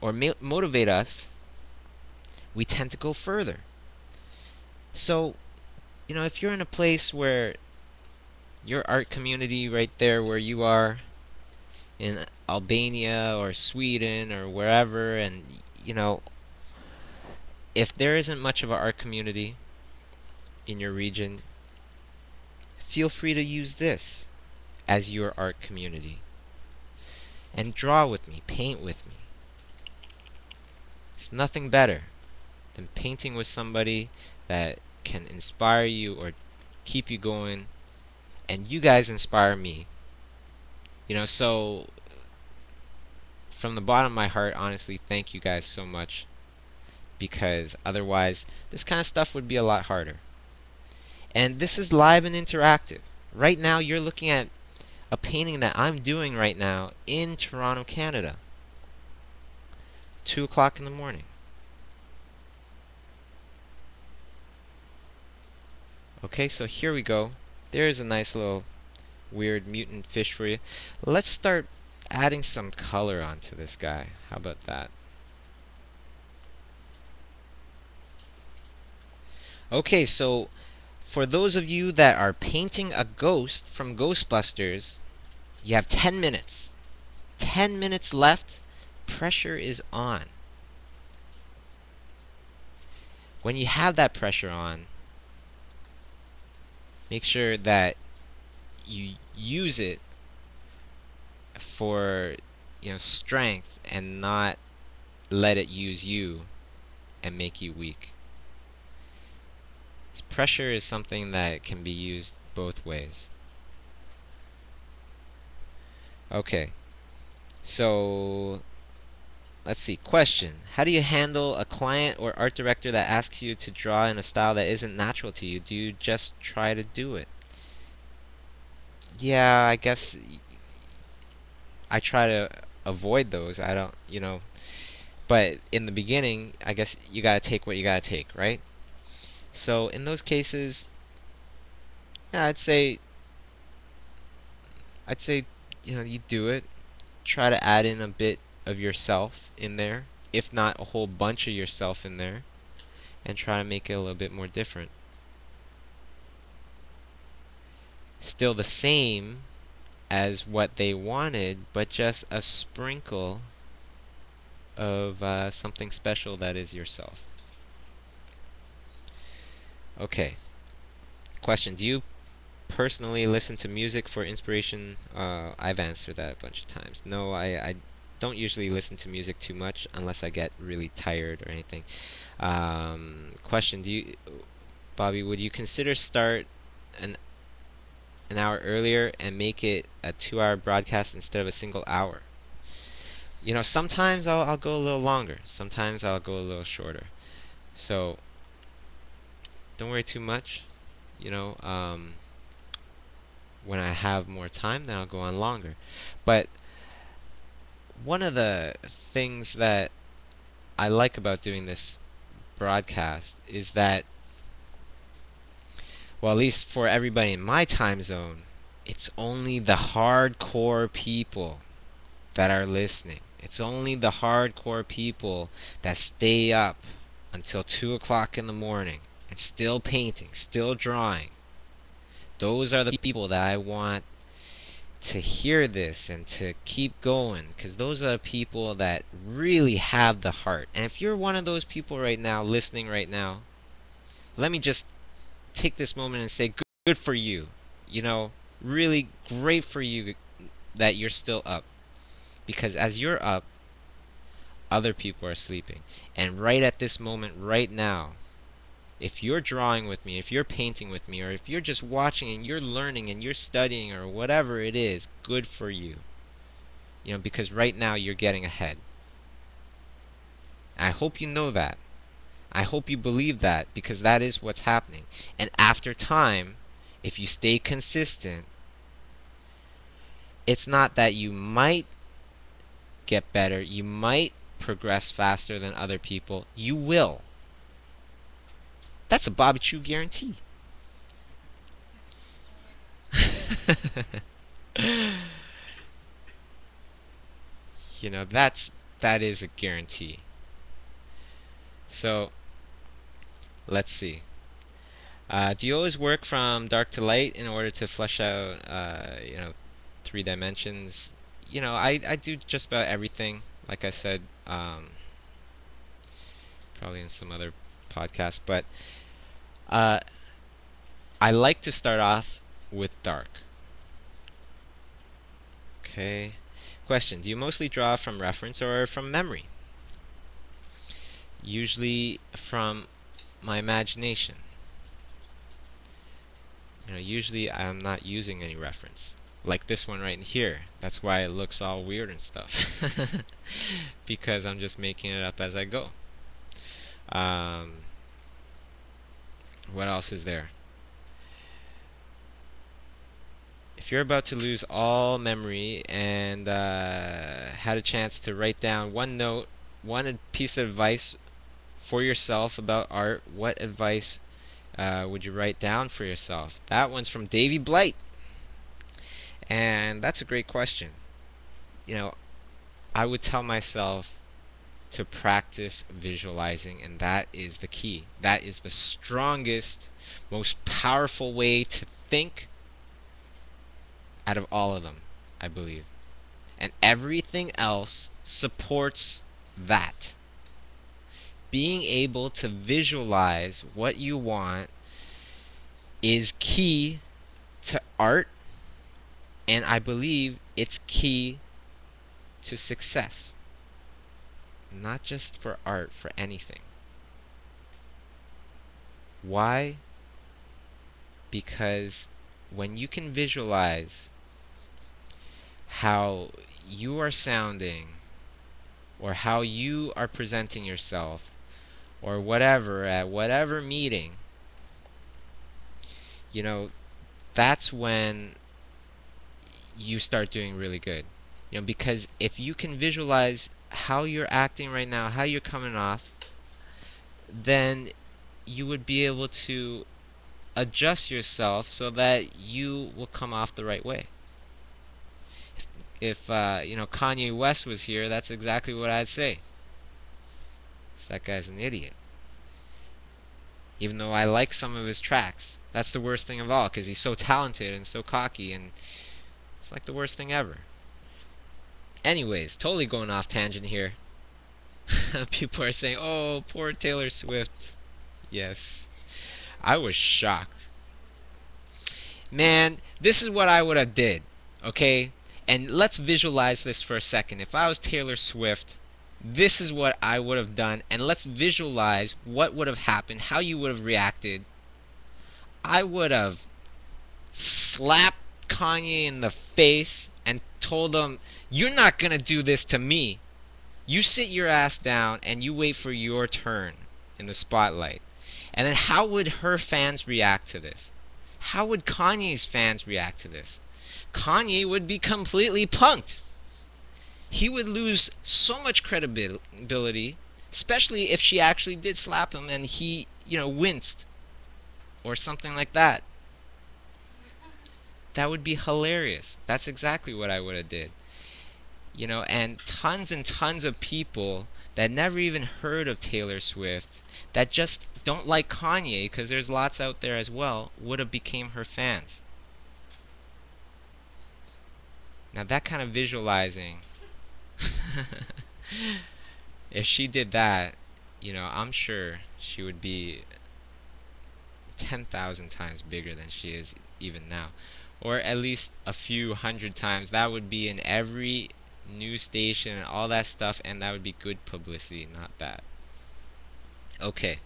or motivate us, we tend to go further. So, if you're in a place where your art community right there where you are in Albania or Sweden or wherever, and if there isn't much of an art community in your region, feel free to use this as your art community. And draw with me, paint with me. It's nothing better than painting with somebody that can inspire you or keep you going, and you guys inspire me. So from the bottom of my heart, honestly, thank you guys so much, because otherwise this kind of stuff would be a lot harder. And this is live and interactive. Right now you're looking at a painting that I'm doing right now in Toronto, Canada. 2 o'clock in the morning. Okay, so here we go. There's a nice little weird mutant fish for you. Let's start adding some color onto this guy. How about that? Okay, so for those of you that are painting a ghost from Ghostbusters, you have 10 minutes. 10 minutes left. Pressure is on. When you have that pressure on, make sure that you use it for strength and not let it use you and make you weak. This pressure is something that can be used both ways. Okay, so let's see. Question: how do you handle a client or art director that asks you to draw in a style that isn't natural to you? Do you just try to do it? Yeah, I guess I try to avoid those. I don't, but in the beginning, I guess you gotta take what you gotta take, right? So in those cases, yeah, I'd say, you do it. Try to add in a bit of yourself in there, if not a whole bunch of yourself in there, and try to make it a little bit more different. Still the same as what they wanted, but just a sprinkle of something special that is yourself. Okay. Question: do you personally listen to music for inspiration? I've answered that a bunch of times. No, I don't usually listen to music too much unless I get really tired or anything. Question: Bobby, would you consider start an hour earlier and make it a 2-hour broadcast instead of a single hour? Sometimes I'll go a little longer. Sometimes I'll go a little shorter. So don't worry too much. You know, when I have more time, then I'll go on longer. But one of the things that I like about doing this broadcast is that, well, at least for everybody in my time zone, it's only the hardcore people that are listening. It's only the hardcore people that stay up until 2 o'clock in the morning and still painting, still drawing. Those are the people that I want to hear this and to keep going, because those are the people that really have the heart. And if you're one of those people right now, listening right now, let me just take this moment and say good for you. Really great for you that you're still up. Because as you're up, other people are sleeping. And right at this moment, right now, if you're drawing with me, if you're painting with me, or if you're just watching and you're learning and you're studying or whatever it is, good for you. Because right now you're getting ahead. I hope you know that. I hope you believe that, because that is what's happening. And after time, if you stay consistent, it's not that you might get better, you might progress faster than other people. You will. That's a Bobby Chiu guarantee. That is a guarantee. So let's see. Do you always work from dark to light in order to flesh out 3 dimensions? I do just about everything, like I said, probably in some other podcast, but I like to start off with dark. Okay. Question: do you mostly draw from reference or from memory? Usually from my imagination. Usually I'm not using any reference. Like this one right here. That's why it looks all weird and stuff. Because I'm just making it up as I go. What else is there? If you're about to lose all memory and had a chance to write down one piece of advice for yourself about art, what advice would you write down for yourself? That one's from Davy Blight. And that's a great question. I would tell myself to practice visualizing, and that is the key. That is the strongest, most powerful way to think out of all of them, I believe. And everything else supports that. Being able to visualize what you want is key to art, and I believe it's key to success. Not just for art, for anything. Why? Because when you can visualize how you are sounding, or how you are presenting yourself, or whatever, at whatever meeting, that's when you start doing really good. Because if you can visualize how you're acting right now, how you're coming off, then you would be able to adjust yourself so that you will come off the right way. If Kanye West was here, that's exactly what I'd say. That guy's an idiot. Even though I like some of his tracks. That's the worst thing of all, because he's so talented and so cocky, and it's like the worst thing ever. Anyways, totally going off tangent here. People are saying, oh, poor Taylor Swift. Yes. I was shocked. Man, this is what I would have did, okay? And let's visualize this for a second. If I was Taylor Swift, this is what I would have done. And let's visualize what would have happened, how you would have reacted. I would have slapped Kanye in the face and told him, you're not going to do this to me. You sit your ass down and you wait for your turn in the spotlight. And then how would her fans react to this? How would Kanye's fans react to this? Kanye would be completely punked. He would lose so much credibility, especially if she actually did slap him and he, winced or something like that. That would be hilarious. That's exactly what I would have did. And tons of people that never even heard of Taylor Swift, that just don't like Kanye, because there's lots out there as well, would have became her fans. Now that kind of visualizing, if she did that, I'm sure she would be 10,000 times bigger than she is even now. Or at least a few hundred times. That would be in every news station and all that stuff, and that would be good publicity, not bad. Okay,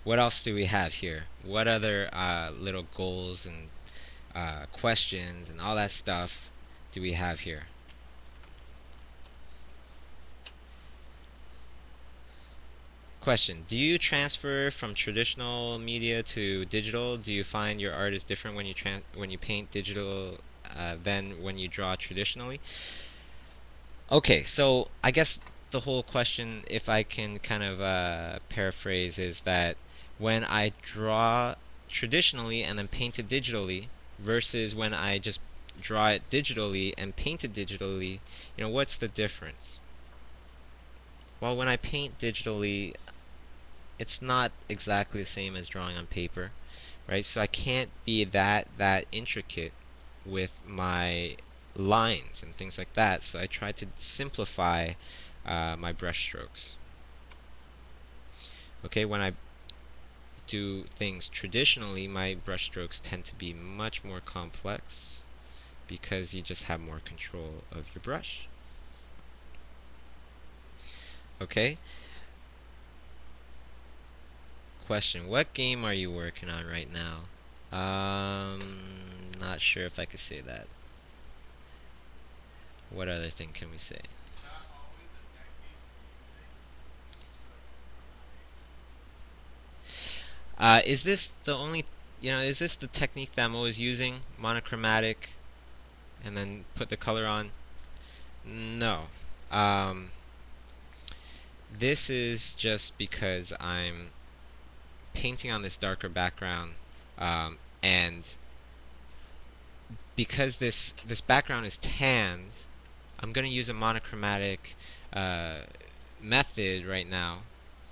what else do we have here? What other little goals and questions and all that stuff do we have here? Question: do you transfer from traditional media to digital? Do you find your art is different when you paint digital than when you draw traditionally? Okay, so I guess the whole question, if I can kind of paraphrase, is that when I draw traditionally and then paint it digitally versus when I just draw it digitally and paint it digitally, what's the difference? Well, when I paint digitally, it's not exactly the same as drawing on paper, right? So I can't be that intricate with my lines and things like that. So I try to simplify my brush strokes. Okay, when I do things traditionally, my brush strokes tend to be much more complex because you just have more control of your brush. Okay. Question: what game are you working on right now? Not sure if I could say that. What other thing can we say? Is this the only, is this the technique that I'm always using? Monochromatic and then put the color on? No. Um, this is just because I'm painting on this darker background, and because this background is tanned, I'm going to use a monochromatic method right now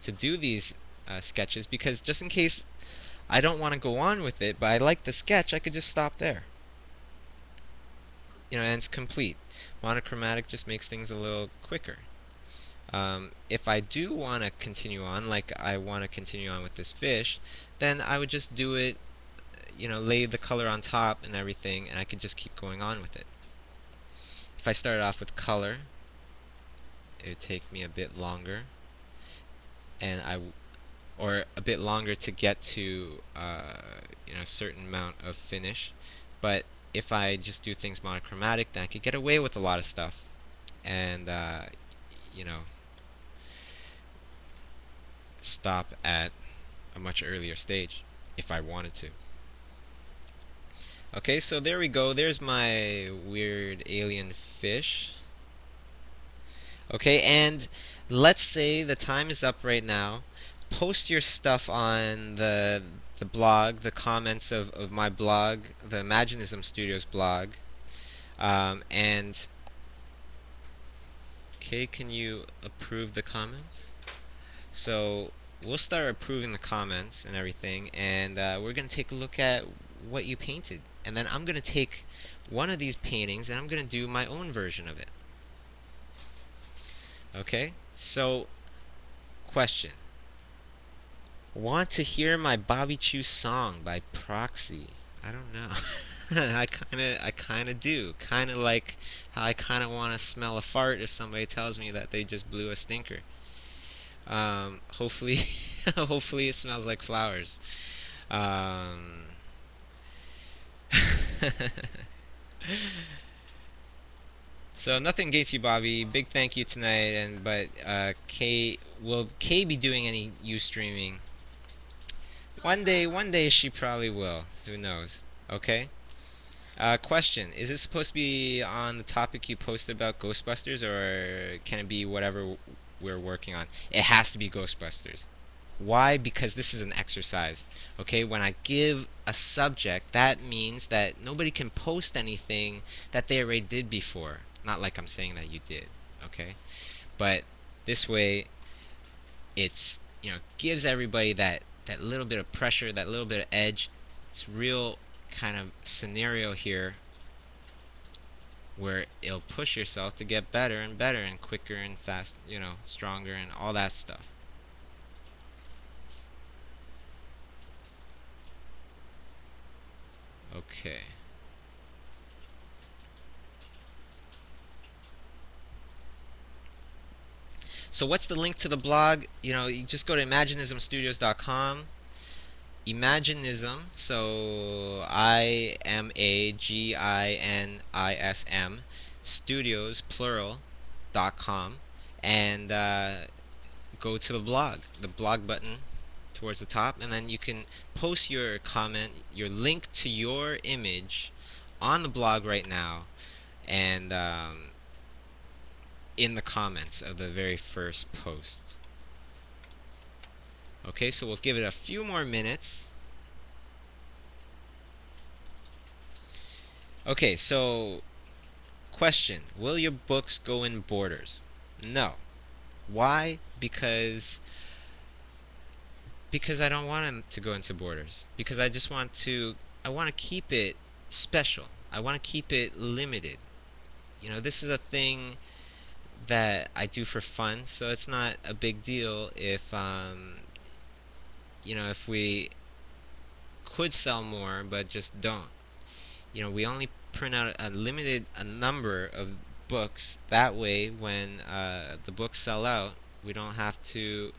to do these sketches, because just in case I don't want to go on with it, but I like the sketch, I could just stop there. And it's complete. Monochromatic just makes things a little quicker. If I do want to continue on, like I want to continue on with this fish, then I would just do it, lay the color on top and everything, and I could just keep going on with it. If I started off with color, it would take me a bit longer, and or a bit longer to get to a certain amount of finish. But if I just do things monochromatic, then I could get away with a lot of stuff, and stop at a much earlier stage if I wanted to. Okay, so there we go. There's my weird alien fish. Okay, and let's say the time is up right now. Post your stuff on the blog, the comments of my blog, the Imaginism Studios blog. And okay, can you approve the comments? So we'll start approving the comments and everything, and we're going to take a look at what you painted. And then I'm going to take one of these paintings and I'm going to do my own version of it. Okay, so question: want to hear my Bobby Chiu song by proxy? I don't know. I kind of do. Kind of like how I kind of want to smell a fart if somebody tells me that they just blew a stinker. Hopefully, hopefully it smells like flowers. Um, So nothing against you, Bobby. Big thank you tonight. And but Kay, will Kay be doing any streaming? One day she probably will. Who knows? Okay. Question: is it supposed to be on the topic you posted about Ghostbusters, or can it be whatever we're working on? It has to be Ghostbusters. Why? Because this is an exercise. Okay, when I give a subject, that means that nobody can post anything that they already did before. Not like I'm saying that you did. Okay, but this way, it's gives everybody that little bit of pressure, that little bit of edge. It's real kind of scenario here where it'll push yourself to get better and better and quicker and fast, stronger and all that stuff. Okay. So what's the link to the blog? You just go to imaginismstudios.com. Imaginism, so IMAGINISM, studios, plural, .com, and go to the blog button towards the top, and then you can post your comment, your link to your image on the blog right now, and in the comments of the very first post. Okay, so we'll give it a few more minutes. Okay, so question: will your books go in borders? No. Why? Because I don't want them to go into borders. Because I want to keep it special. I want to keep it limited. This is a thing that I do for fun, so it's not a big deal if we could sell more but just don't. We only print out a number of books. That way, when the books sell out, we don't have to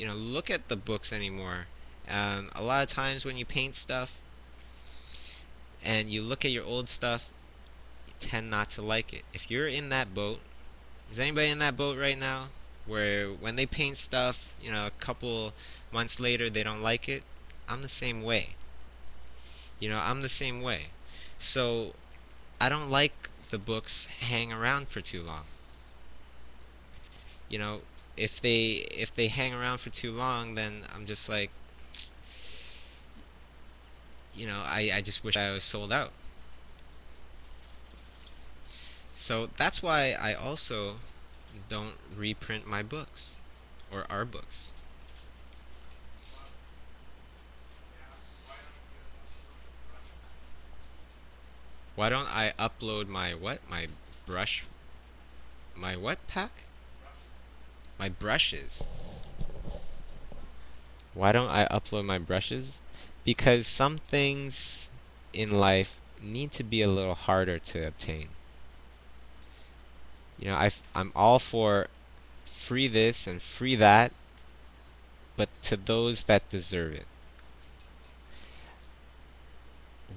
look at the books anymore. A lot of times when you paint stuff and you look at your old stuff, you tend not to like it. If you're in that boat, is anybody in that boat right now? Where when they paint stuff, a couple months later they don't like it? I'm the same way. I'm the same way. So I don't like the books hang around for too long. You know, if they hang around for too long, then I'm just like, I just wish I was sold out. So that's why I also don't reprint my books or our books. Why don't I upload my what? My brush? My what pack? My brushes. Why don't I upload my brushes? Because some things in life need to be a little harder to obtain. I'm all for free this and free that, but to those that deserve it.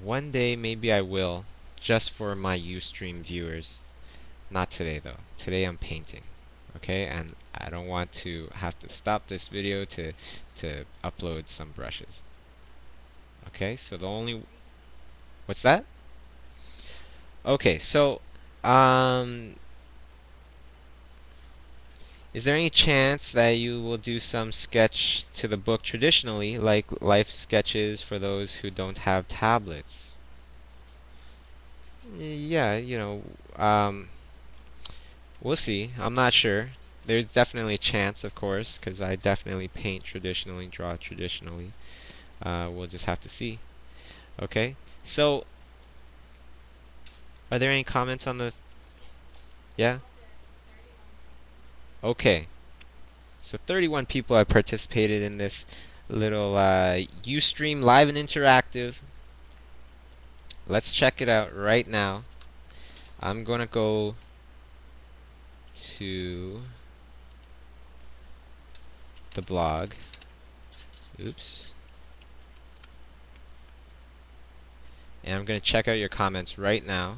One day maybe I will, just for my Ustream viewers. Not today though. Today I'm painting. Okay, and I don't want to have to stop this video to upload some brushes. Okay, so the only what's that? Okay, so um is there any chance that you will do some sketch to the book traditionally, like life sketches for those who don't have tablets? Yeah, we'll see. I'm not sure. There's definitely a chance, of course, because I definitely paint traditionally, draw traditionally. We'll just have to see. Okay. So, are there any comments on the? Yeah. Okay. So 31 people have participated in this little Ustream live and interactive. Let's check it out right now. I'm gonna go to the blog. Oops. And I'm gonna check out your comments right now.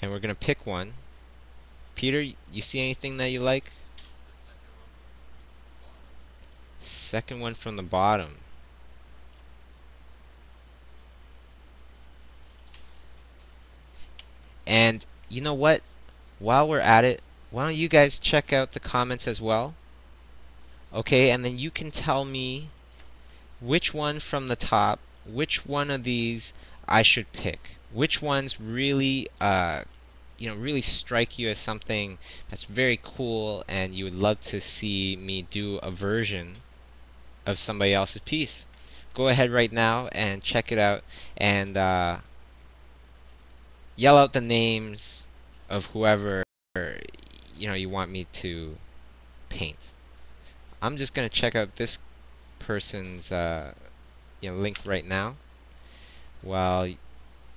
And we're gonna pick one. Peter, you see anything that you like? Second one from the bottom. And you know what? While we're at it, why don't you guys check out the comments as well? Okay, and then you can tell me which one from the top, which one of these I should pick. Which ones really, really strike you as something that's very cool and you would love to see me do a version of somebody else's piece. Go ahead right now and check it out and yell out the names of whoever you want me to paint. I'm just gonna check out this person's link right now while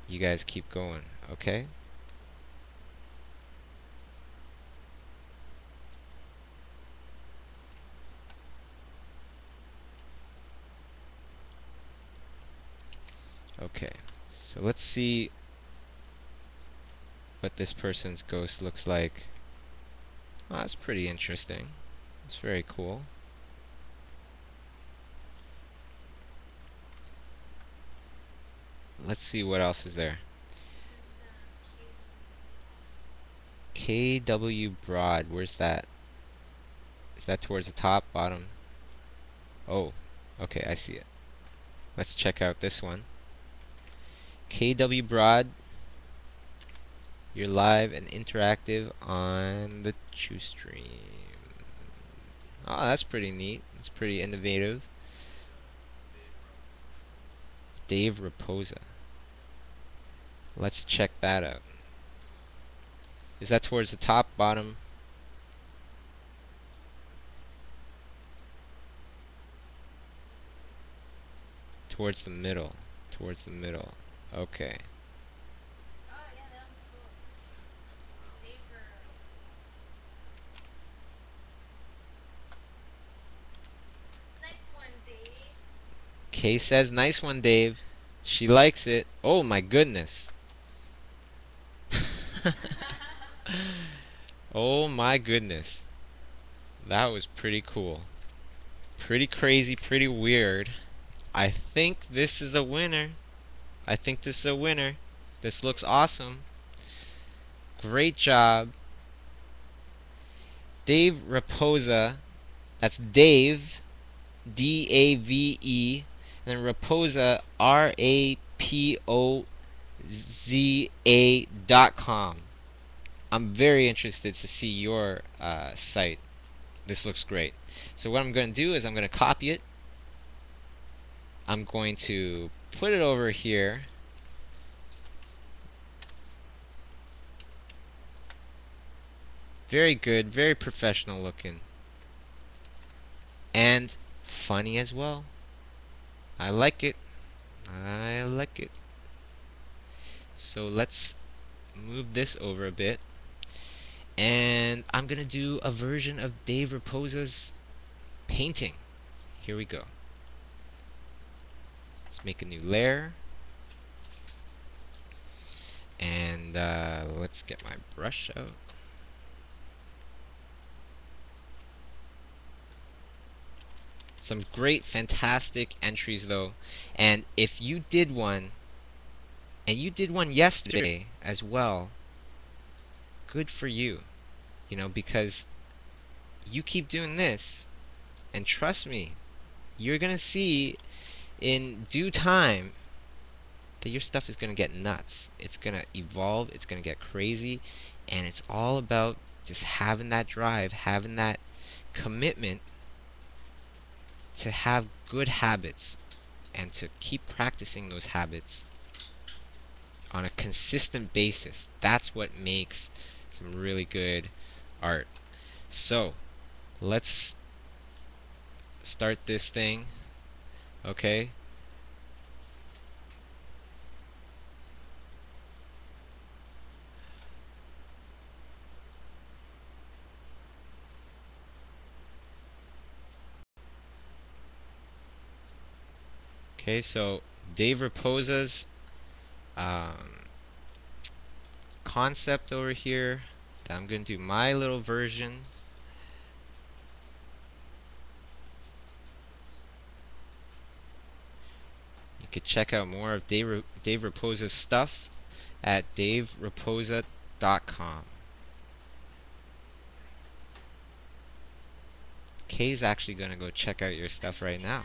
you guys keep going. Okay. Okay. So let's see what this person's ghost looks like. Oh, that's pretty interesting. It's very cool. Let's see what else is there. KW Broad, where's that? Is that towards the top, bottom? Oh, okay, I see it. Let's check out this one. KW Broad, you're live and interactive on the Chiu stream. Oh, that's pretty neat. It's pretty innovative. Dave Raposa. Let's check that out. Is that towards the top, bottom? Towards the middle. Towards the middle. Okay. Kay says, nice one, Dave. She likes it. Oh my goodness. Oh my goodness. That was pretty cool. Pretty crazy, pretty weird. I think this is a winner. I think this is a winner. This looks awesome. Great job. Dave Raposa. That's Dave, D-A-V-E, and then Raposa, RAPOZA.com. I'm very interested to see your site. This looks great. So what I'm going to do is I'm going to copy it. I'm going to put it over here. Very good, very professional looking. And funny as well. I like it. I like it. So let's move this over a bit. And I'm going to do a version of Dave Raposa's painting. Here we go. Let's make a new layer. And let's get my brush out. Some great, fantastic entries though. And if you did one, and you did one yesterday as well, good for you. You know, because you keep doing this, and trust me, you're going to see in due time that your stuff is going to get nuts. It's going to evolve, it's going to get crazy, and it's all about just having that drive, having that commitment to have good habits and to keep practicing those habits on a consistent basis. That's what makes some really good art. So, let's start this thing. Okay? Okay, so Dave Raposa's concept over here that I'm going to do my little version. You could check out more of Dave Raposa's stuff at daveraposa.com. Kay's actually going to go check out your stuff right now.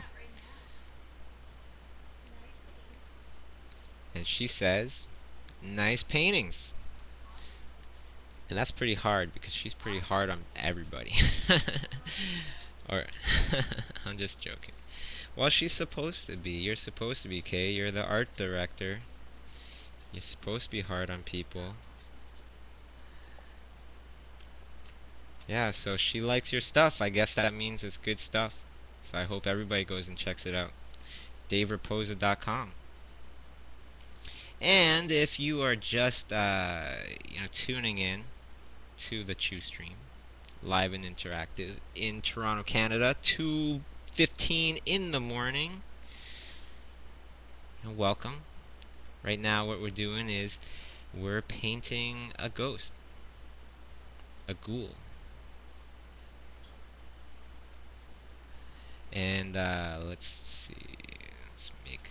And she says, nice paintings. And that's pretty hard because she's pretty hard on everybody. Or, I'm just joking. Well, she's supposed to be. You're supposed to be, Kay. You're the art director. You're supposed to be hard on people. Yeah, so she likes your stuff. I guess that means it's good stuff. So I hope everybody goes and checks it out. daveraposa.com. And if you are just tuning in to the Chiu stream, live and interactive in Toronto, Canada, 2:15 in the morning, welcome. Right now what we're doing is we're painting a ghost, a ghoul. And let's see, let's make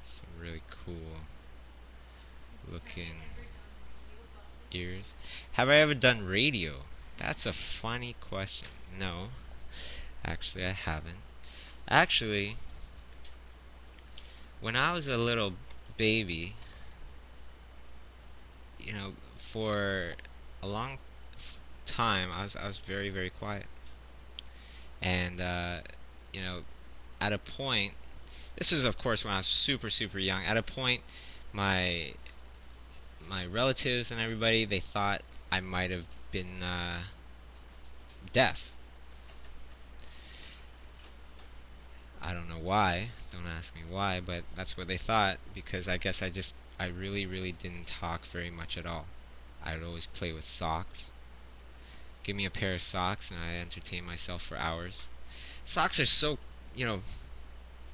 some really cool looking ears. Have I ever done radio? That's a funny question. No, actually I haven't. Actually, when I was a little baby, for a long time I was very, very quiet. And at a point, this was of course when I was super, super young. At a point, my relatives and everybody, they thought I might have been deaf. I don't know why. Don't ask me why, but that's what they thought, because I guess I really, really didn't talk very much at all. I would always play with socks. Give me a pair of socks and I entertain myself for hours. Socks are so,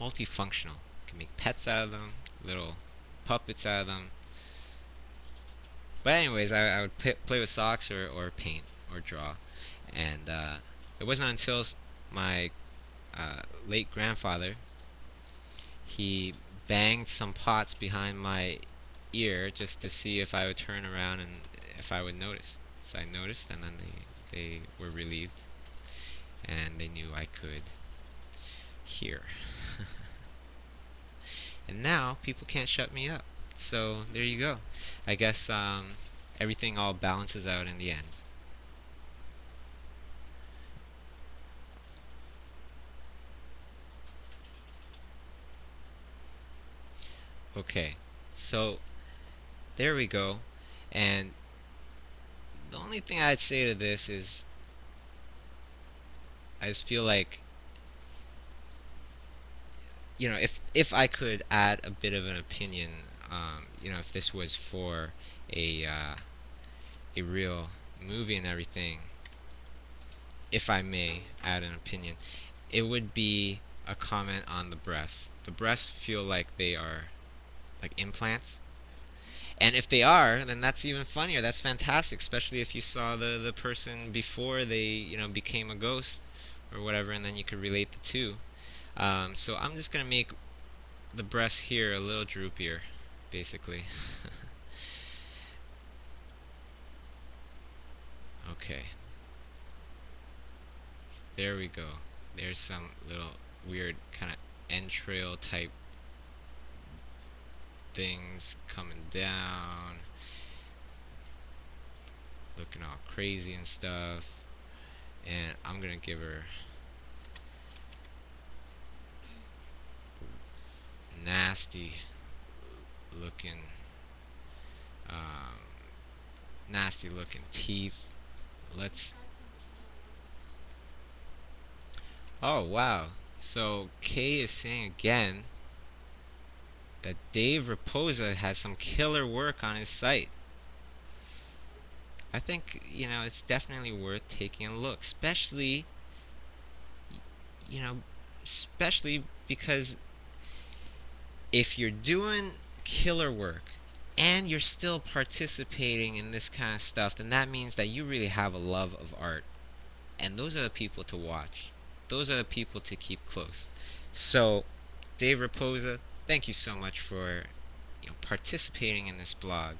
multifunctional. You can make pets out of them, little puppets out of them. But anyways, I would play with socks or paint or draw. And it wasn't until my late grandfather, he banged some pots behind my ear just to see if I would turn around and if I would notice. So I noticed, and then they were relieved, and they knew I could hear. And now people can't shut me up. So there you go. I guess everything all balances out in the end. Okay, so there we go. And the only thing I'd say to this is I just feel like, if I could add a bit of an opinion, if this was for a real movie and everything, if I may add an opinion, it would be a comment on the breasts. The breasts feel like they are like implants. And if they are, then that's even funnier. That's fantastic, especially if you saw the person before they, became a ghost or whatever, and then you could relate the two. So I'm just going to make the breasts here a little droopier, basically. Okay. There we go. There's some little weird kind of entrail type things coming down, looking all crazy and stuff. And I'm gonna give her nasty looking teeth. Let's Oh wow, so Kay is saying again that Dave Raposa has some killer work on his site. I think, it's definitely worth taking a look, especially because if you're doing killer work, and you're still participating in this kind of stuff, then that means that you really have a love of art. And those are the people to watch. Those are the people to keep close. So, Dave Raposa, thank you so much for participating in this blog,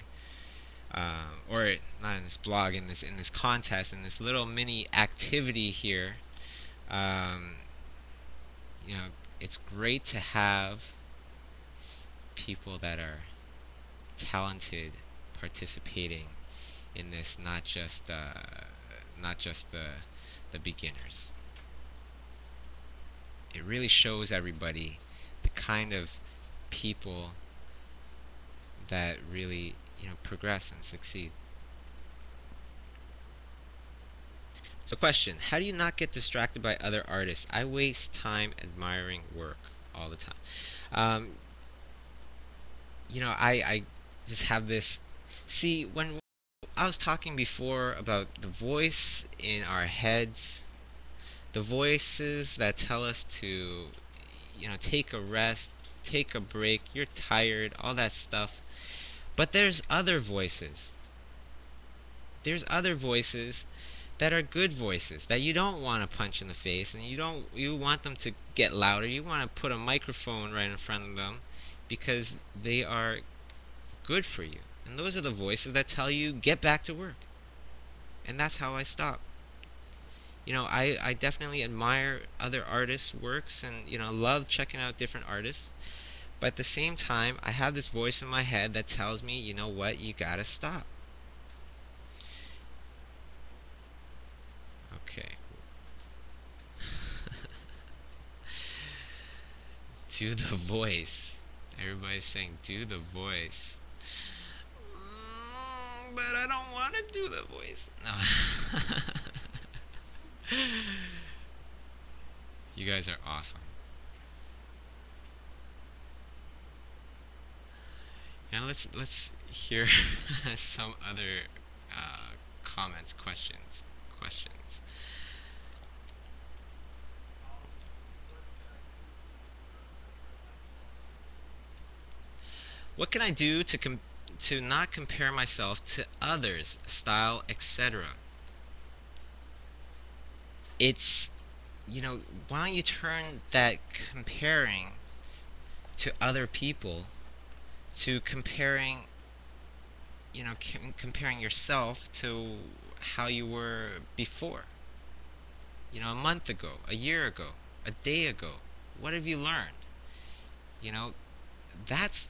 or not in this blog, in this contest, in this little mini activity here. Um, you know, it's great to have people that are talented participating in this, not just the beginners. It really shows everybody the kind of people that really progress and succeed. So question, how do you not get distracted by other artists? I waste time admiring work all the time. Um, I just have this. See, when I was talking before about the voice in our heads, the voices that tell us to, take a rest, take a break, you're tired, all that stuff. But there's other voices. There's other voices that are good voices that you don't want to punch in the face, and you want them to get louder. You want to put a microphone right in front of them because they are good for you. And those are the voices that tell you get back to work. And that's how I stop. I definitely admire other artists' works and love checking out different artists. But at the same time, I have this voice in my head that tells me, you know what, you gotta stop. Okay. Do the voice. Everybody's saying, do the voice. But I don't want to do the voice. No. You guys are awesome. Now let's hear some other comments, questions. What can I do to not compare myself to others' style, etc.? It's why don't you turn that comparing to other people to comparing yourself to how you were before. A month ago, a year ago, a day ago. What have you learned? You know, that's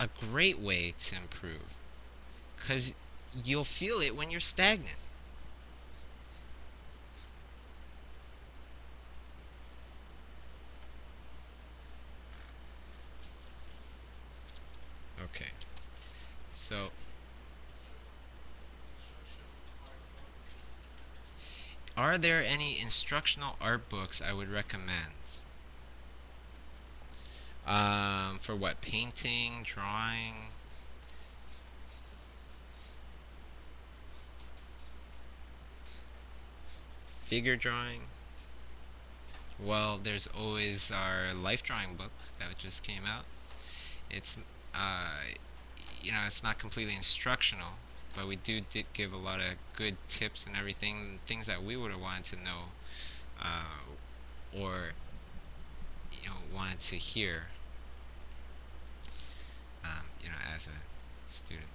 a great way to improve because you'll feel it when you're stagnant. Okay, so are there any instructional art books I would recommend? For what? Painting, drawing, figure drawing? Well, there's always our life drawing book that just came out. It's uh, it's not completely instructional, but we did give a lot of good tips and everything, things that we would have wanted to know, or wanted to hear, as a student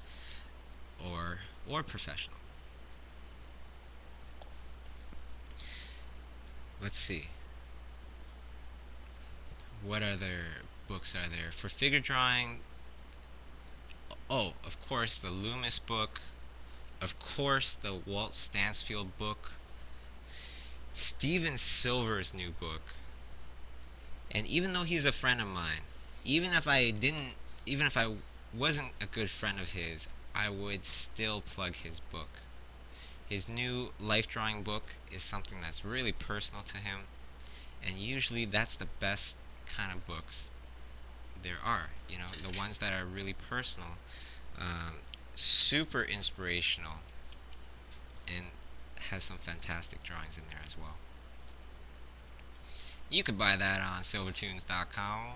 or professional. Let's see. What other books are there for figure drawing? Oh, of course, the Loomis book. Of course, the Walt Stansfield book. Steven Silver's new book. And even though he's a friend of mine, even if I didn't, even if I wasn't a good friend of his, I would still plug his book. His new life drawing book is something that's really personal to him, and usually that's the best kind of books there are. The ones that are really personal, um, super inspirational, and has some fantastic drawings in there as well. You could buy that on silvertunes.com.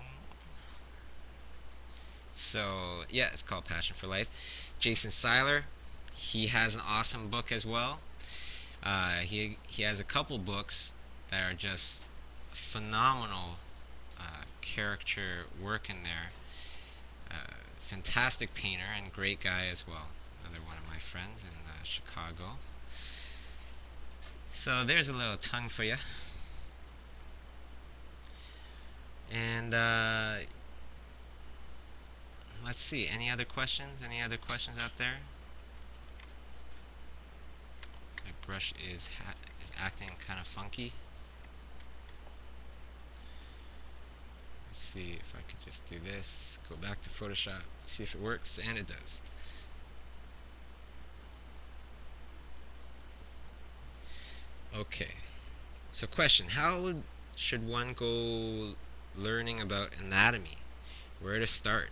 So yeah, it's called Passion for Life. Jason Seiler, he has an awesome book as well. He has a couple books that are just phenomenal character work in there. Fantastic painter and great guy as well. Another one of my friends in Chicago. So there's a little tongue for you. And let's see. Any other questions? Any other questions out there? My brush is acting kind of funky. Let's see if I could just do this. Go back to Photoshop. See if it works, and it does. Okay. So question: how should one go learning about anatomy? Where to start?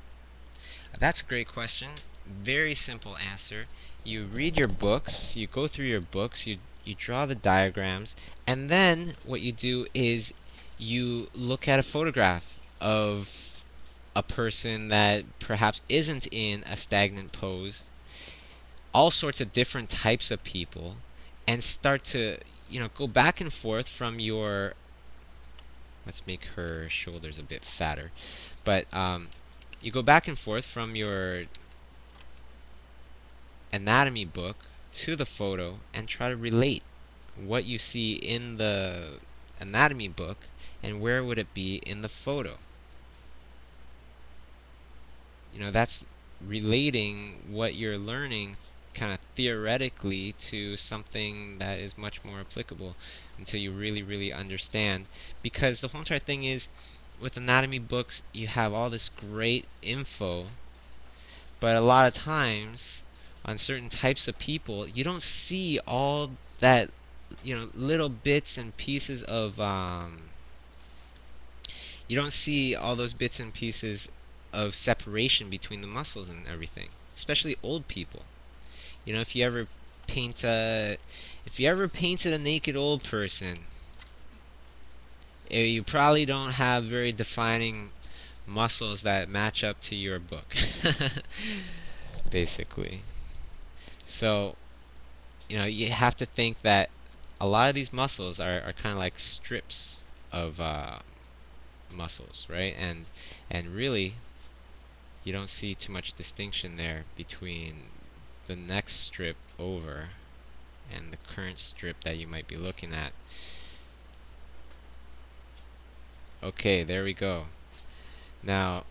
That's a great question. Very simple answer. You read your books, you go through your books, you draw the diagrams, and then what you do is you look at a photograph of a person that perhaps isn't in a stagnant pose, all sorts of different types of people, and start to, go back and forth from your, let's make her shoulders a bit fatter, but you go back and forth from your anatomy book to the photo and try to relate what you see in the anatomy book and where would it be in the photo. That's relating what you're learning kind of theoretically to something that is much more applicable until you really, really understand. Because the whole entire thing is, with anatomy books, you have all this great info, but a lot of times on certain types of people, you don't see all that, little bits and pieces of, you don't see all those bits and pieces of separation between the muscles and everything, especially old people. If you ever painted a naked old person, you probably don't have very defining muscles that match up to your book. Basically. So, you have to think that a lot of these muscles are kind of like strips of muscles, right? And really, you don't see too much distinction there between the next strip over and the current strip that you might be looking at. Okay, there we go. Now,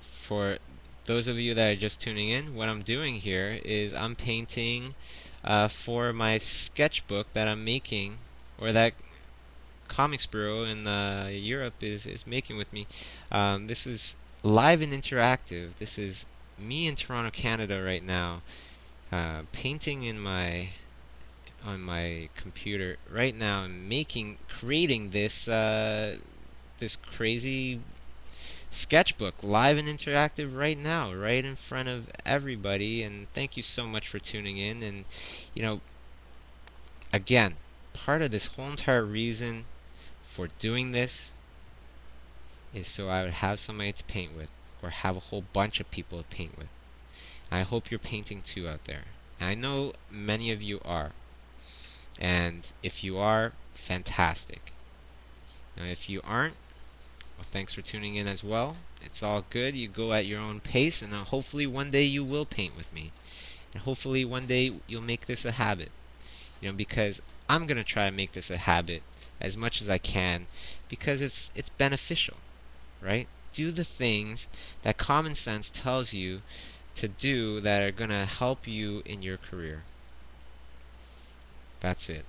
for those of you that are just tuning in, what I'm doing here is I'm painting for my sketchbook that I'm making, or that Comics Bureau in Europe is making with me. This is live and interactive. This is me in Toronto, Canada right now, painting on my computer right now and creating this crazy sketchbook live and interactive right now, right in front of everybody. And thank you so much for tuning in. And again, part of this whole entire reason for doing this is so I would have somebody to paint with, or have a whole bunch of people to paint with. I hope you're painting too out there. And I know many of you are. And if you are, fantastic. Now if you aren't, well, thanks for tuning in as well. It's all good. You go at your own pace, and hopefully one day you will paint with me. And hopefully one day you'll make this a habit. Because I'm going to try to make this a habit as much as I can, because it's beneficial, right? Do the things that common sense tells you to do that are going to help you in your career. That's it.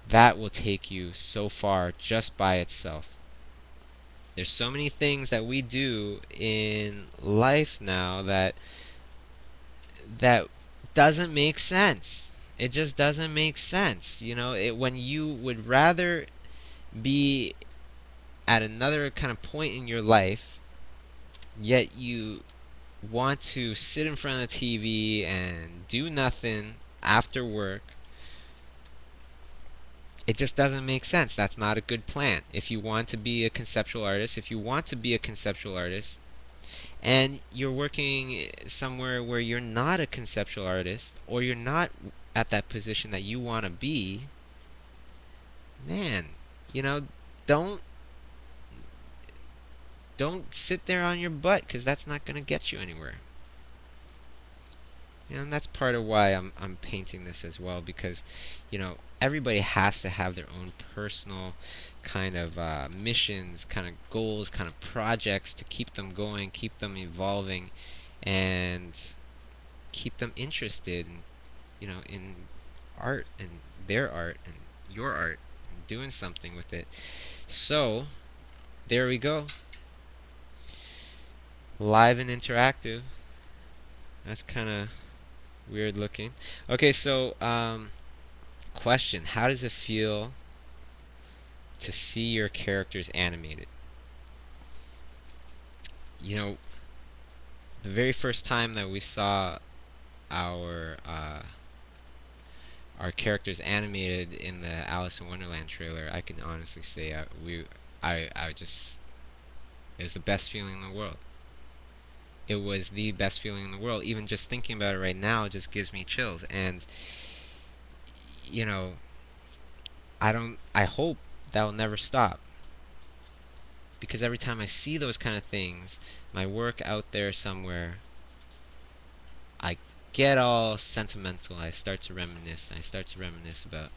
That will take you so far just by itself. There's so many things that we do in life now that doesn't make sense. It just doesn't make sense. When you would rather be at another kind of point in your life, yet you want to sit in front of the TV and do nothing after work, It just doesn't make sense. That's not a good plan. If you want to be a conceptual artist, and you're working somewhere where you're not a conceptual artist, or you're not at that position that you want to be, man, you know, don't don't sit there on your butt, because that's not going to get you anywhere. And that's part of why I'm painting this as well, because everybody has to have their own personal kind of missions, kind of goals, kind of projects to keep them going, keep them evolving, and keep them interested in art, and their art and your art, and doing something with it. So there we go. Live and interactive. That's kind of weird looking. Okay, so question: how does it feel to see your characters animated? The very first time that we saw our our characters animated in the Alice in Wonderland trailer, I can honestly say I just it was the best feeling in the world. It was the best feeling in the world. Even just thinking about it right now just gives me chills. And you know, I hope that will never stop, because every time I see those kind of things, my work out there somewhere, I get all sentimental. I start to reminisce. I start to reminisce about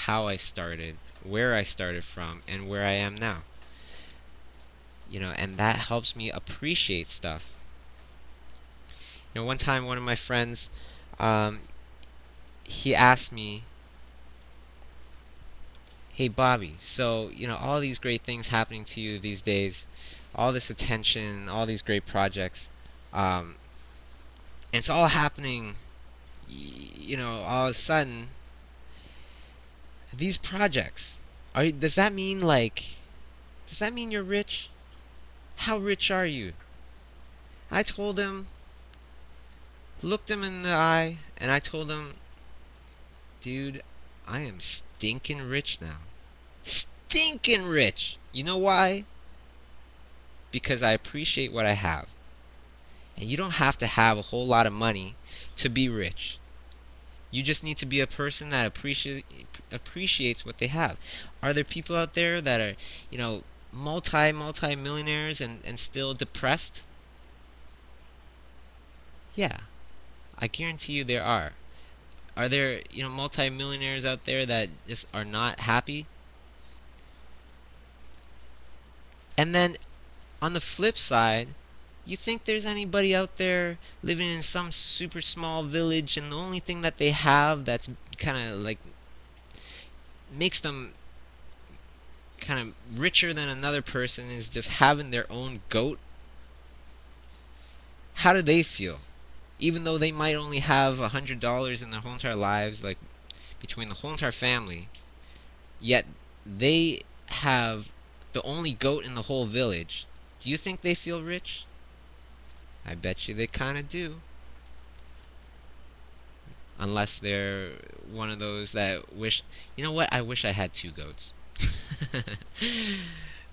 how I started, where I started from, and where I am now. And that helps me appreciate stuff. One time, one of my friends, um, he asked me, "Hey, Bobby, so all these great things happening to you these days, all this attention, all these great projects, um, and it's all happening, all of a sudden. These projects, does that mean you're rich? How rich are you?" I told him, looked him in the eye, and I told him, "Dude, I am stinking rich now. Stinking rich. You know why? Because I appreciate what I have. And you don't have to have a whole lot of money to be rich. You just need to be a person that appreciates what they have." Are there people out there that are, multi millionaires and still depressed? Yeah, I guarantee you there are. Are there, multi millionaires out there that just are not happy? And then on the flip side, you think there's anybody out there living in some super small village, and the only thing that they have that's kind of like makes them kind of richer than another person is just having their own goat? How do they feel? Even though they might only have $100 in their whole entire lives, like between the whole entire family, yet they have the only goat in the whole village. Do you think they feel rich? I bet you they kind of do. Unless they're one of those that wish, I wish I had two goats.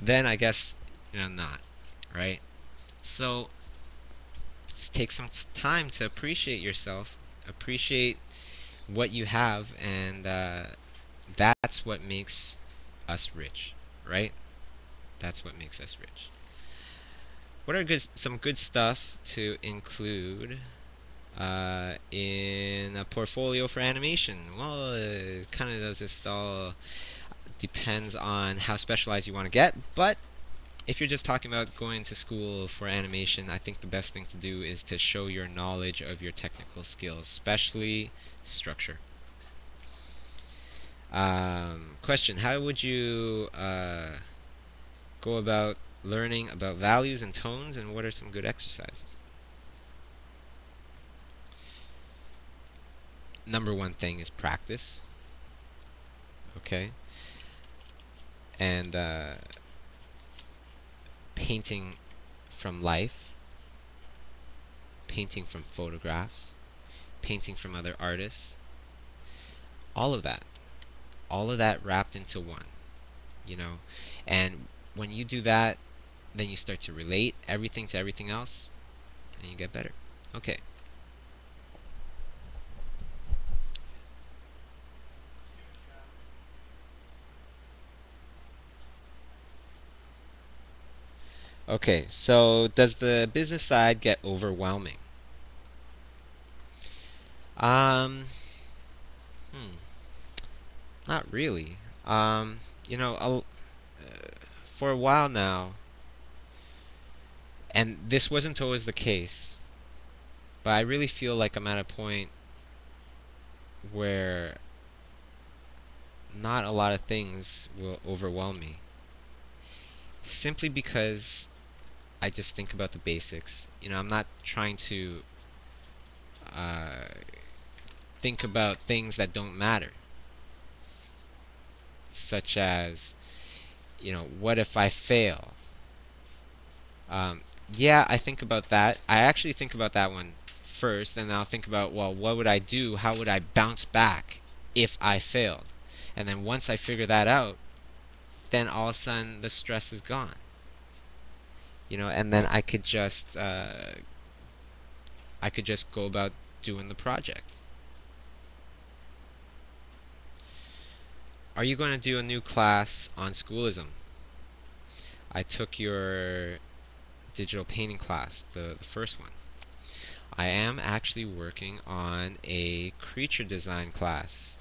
Then I guess, not. Right? So, just take some time to appreciate yourself. Appreciate what you have, and that's what makes us rich. Right? That's what makes us rich. What are some good stuff to include in a portfolio for animation? Well, it kind of does this all depends on how specialized you want to get, but if you're just talking about going to school for animation, I think the best thing to do is to show your knowledge of your technical skills, especially structure. Question: how would you go about learning about values and tones, and what are some good exercises? Number one thing is practice. Okay. And painting from life, painting from photographs, painting from other artists, all of that. All of that wrapped into one, you know. And when you do that, then you start to relate everything to everything else, and you get better. Okay. Okay, so does the business side get overwhelming? Um, hmm, not really. You know, for a while now, and this wasn't always the case, but I really feel like I'm at a point where not a lot of things will overwhelm me. Simply because I just think about the basics. You know, I'm not trying to uh, think about things that don't matter, such as, you know, what if I fail? Um, yeah, I think about that. I actually think about that one first, and I'll think about, well, what would I do? How would I bounce back if I failed? And then once I figure that out, then all of a sudden the stress is gone. You know, and then I could just go about doing the project. Are you going to do a new class on Schoolism? I took your digital painting class, the first one. I am actually working on a creature design class,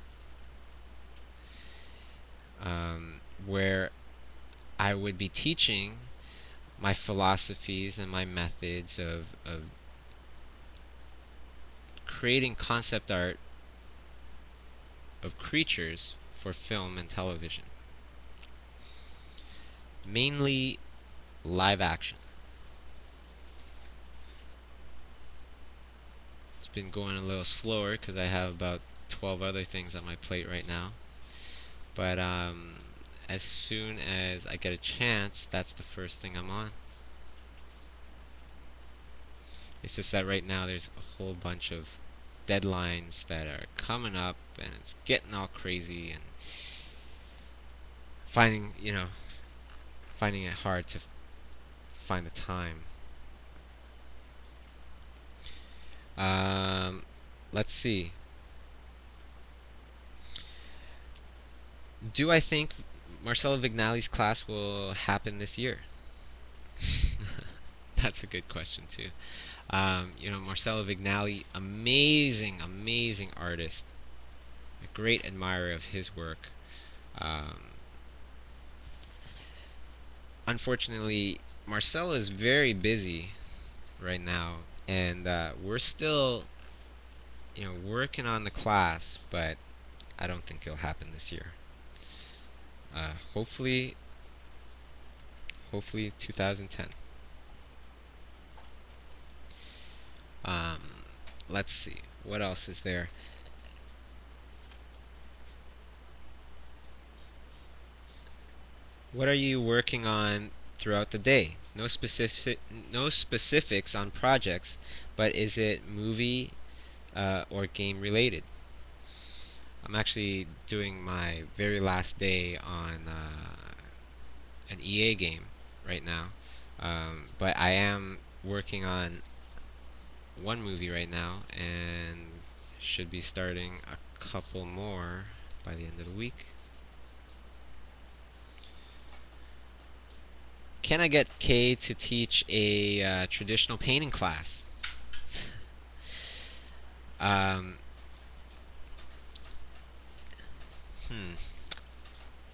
where I would be teaching my philosophies and my methods of creating concept art of creatures for film and television. Mainly live action. It's been going a little slower because I have about 12 other things on my plate right now. But as soon as I get a chance, that's the first thing I'm on. It's just that right now there's a whole bunch of deadlines that are coming up, and it's getting all crazy, and finding, you know, finding it hard to find the time. Um, let's see. Do I think Marcelo Vignali's class will happen this year? That's a good question too. You know, Marcelo Vignali, amazing, amazing artist. A great admirer of his work. Um, Unfortunately, Marcelo is very busy right now, and we're still, you know, working on the class, but I don't think it'll happen this year. Hopefully, hopefully 2010. Um, let's see, what else is there? What are you working on throughout the day? No specifics on projects, but is it movie or game related? I'm actually doing my very last day on an EA game right now, but I am working on one movie right now and should be starting a couple more by the end of the week. Can I get Kay to teach a traditional painting class? Um, hmm.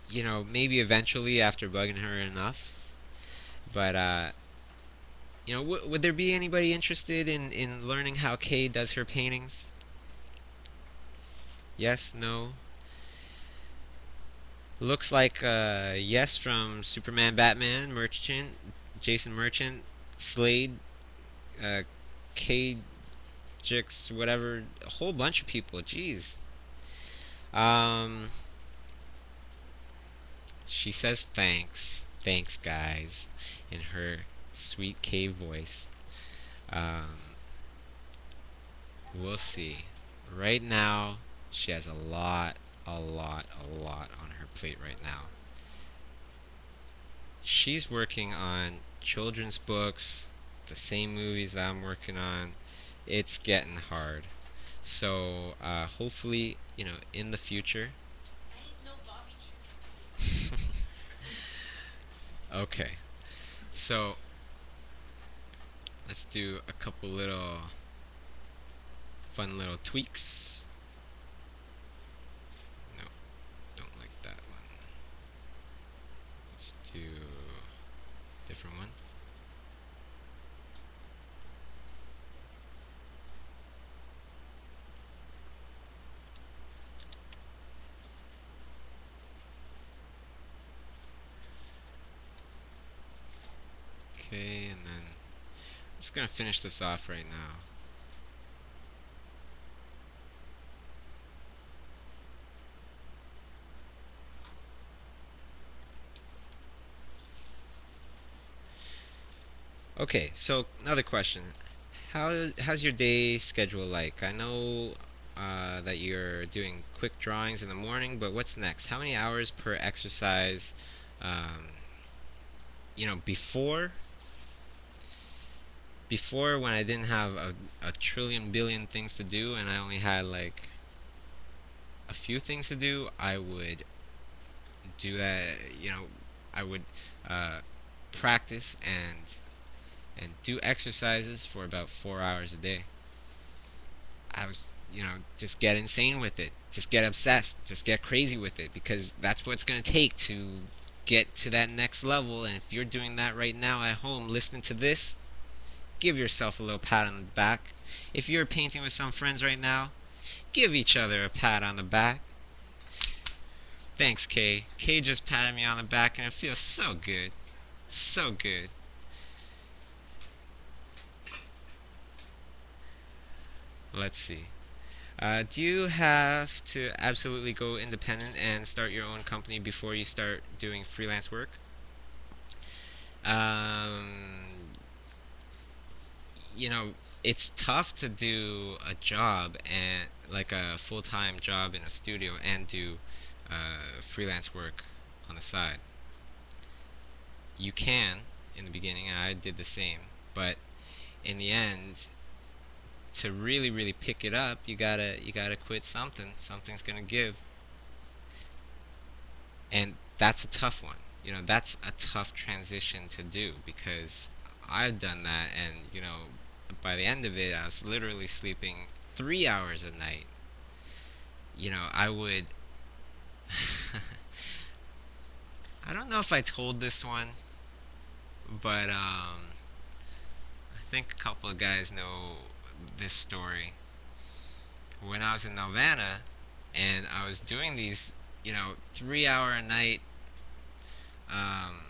You know, maybe eventually after bugging her enough. But you know, would there be anybody interested in learning how Kay does her paintings? Yes, no. Looks like yes from Superman, Batman, Merchant, Jason Merchant, Slade, uh, Kay Jix, whatever, a whole bunch of people. Jeez. Um, she says thanks. Thanks, guys, in her sweet cave voice. Um, we'll see. Right now, she has a lot a lot on her plate right now. She's working on children's books, the same movies that I'm working on. It's getting hard. So hopefully, in the future. Okay, so let's do a couple little fun little tweaks. No, don't like that one. Let's do a different one. Okay, and then I'm just gonna finish this off right now. Okay, so another question. How's your day schedule like? I know that you're doing quick drawings in the morning, but what's next? How many hours per exercise? Um, before when I didn't have a trillion billion things to do and I only had like a few things to do, I would do that. I would uh, practice and do exercises for about 4 hours a day. I was, just get insane with it. Just get obsessed. Just get crazy with it because that's what it's going to take to get to that next level. And if you're doing that right now at home listening to this, give yourself a little pat on the back. If you're painting with some friends right now, give each other a pat on the back. Thanks, Kay. Kay just patted me on the back and it feels so good. So good. Let's see. Do you have to absolutely go independent and start your own company before you start doing freelance work? Um, it's tough to do a job and like a full-time job in a studio and do freelance work on the side. You can in the beginning, and I did the same, but in the end, to really really pick it up, you gotta quit something. Something's gonna give, and that's a tough one. That's a tough transition to do because I've done that, and by the end of it, I was literally sleeping 3 hours a night. I would. I don't know if I told this one, but I think a couple of guys know this story. When I was in Nelvana and I was doing these, 3 hour a night, um,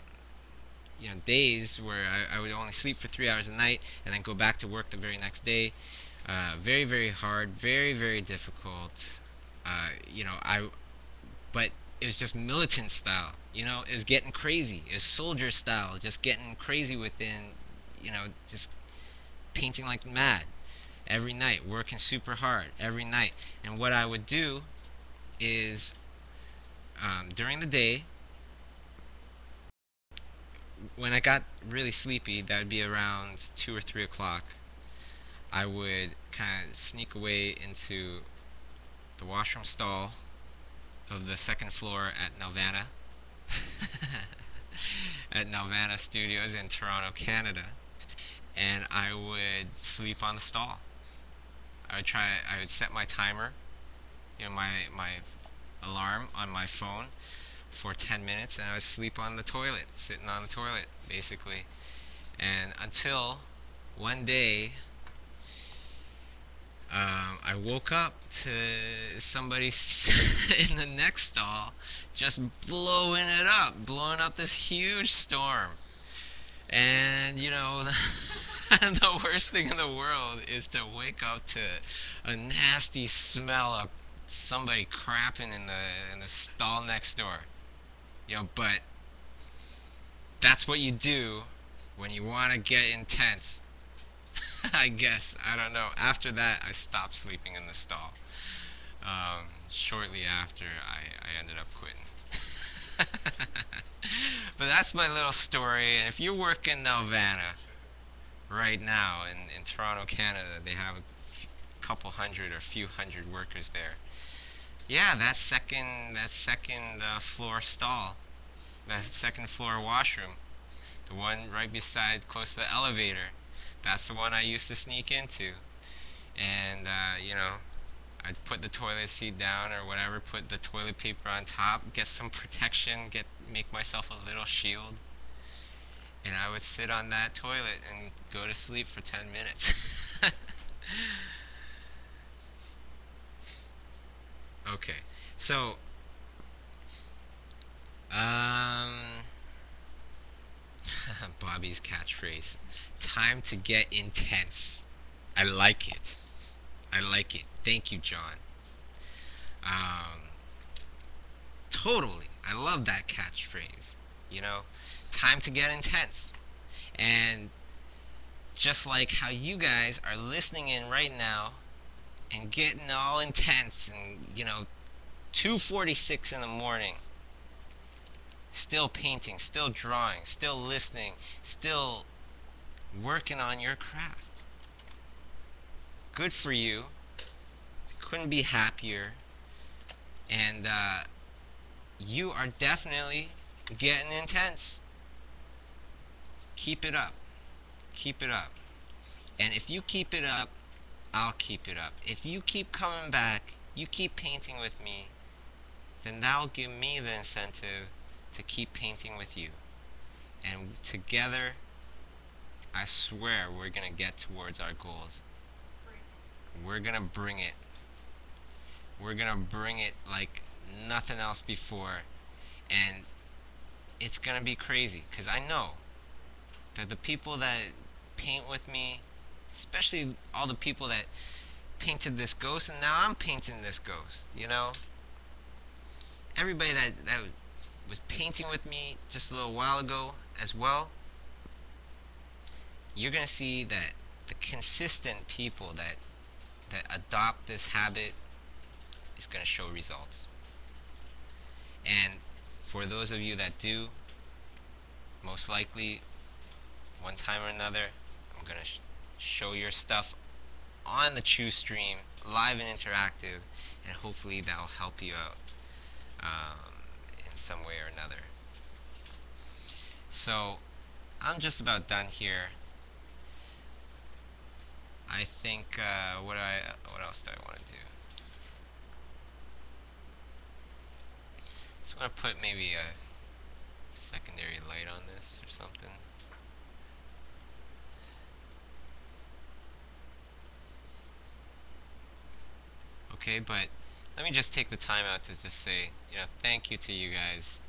days where I would only sleep for 3 hours a night and then go back to work the very next day. Very, very hard, very, very difficult. But it was just militant style. It was getting crazy. It was soldier style, just getting crazy within, just painting like mad every night, working super hard every night. And what I would do is during the day, when I got really sleepy, that would be around 2 or 3 o'clock, I would kind of sneak away into the washroom stall of the second floor at Nelvana, at Nelvana Studios in Toronto, Canada, and I would sleep on the stall. I would set my timer, my alarm on my phone for 10 minutes, and I would sleep on the toilet, sitting on the toilet, basically. And until one day, I woke up to somebody in the next stall just blowing up this huge storm. And the worst thing in the world is to wake up to a nasty smell of somebody crapping in the stall next door. But that's what you do when you want to get intense. I guess. I don't know. After that, I stopped sleeping in the stall. Um, shortly after I ended up quitting. But that's my little story. And if you work in Nelvana right now in Toronto, Canada, they have a couple hundred or a few hundred workers there. Yeah, that second floor stall, that second floor washroom, the one right beside close to the elevator. That's the one I used to sneak into. And I'd put the toilet seat down or whatever, put the toilet paper on top, get some protection, make myself a little shield, and I would sit on that toilet and go to sleep for 10 minutes. Okay, so um, Bobby's catchphrase: "Time to get intense." I like it. I like it. Thank you, John. Um, totally. I love that catchphrase. You know, time to get intense. And just like how you guys are listening in right now and getting all intense and, 2:46 in the morning, still painting, still drawing, still listening, still working on your craft. Good for you. Couldn't be happier. And you are definitely getting intense. Keep it up. Keep it up. And if you keep it up, I'll keep it up. If you keep coming back, you keep painting with me, then that'll give me the incentive to keep painting with you. And together, I swear we're going to get towards our goals. We're going to bring it. We're going to bring it like nothing else before. And it's going to be crazy because I know that the people that paint with me, especially all the people that painted this ghost, and now I'm painting this ghost, everybody that was painting with me just a little while ago as well, you're going to see that the consistent people that adopt this habit is going to show results. And for those of you that do, most likely, one time or another, I'm going to show your stuff on the Chiu stream, live and interactive, and hopefully that will help you out in some way or another. So I'm just about done here. I think what else do I want to do? Just want to put maybe a secondary light on this or something. Okay, but let me just take the time out to just say, thank you to you guys.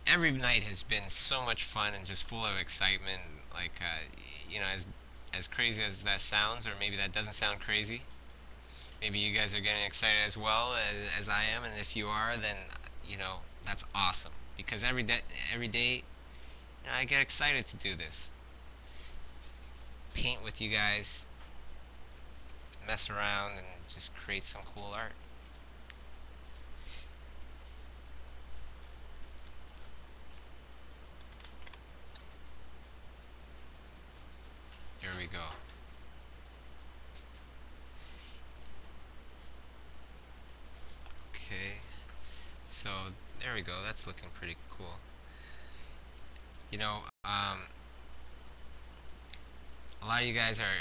Every night has been so much fun and just full of excitement. Like, as crazy as that sounds, or maybe that doesn't sound crazy. Maybe you guys are getting excited as well as I am, and if you are, then that's awesome. Because every day, I get excited to do this. Paint with you guys, mess around, and just create some cool art. Here we go. Okay, so there we go. That's looking pretty cool. A lot of you guys are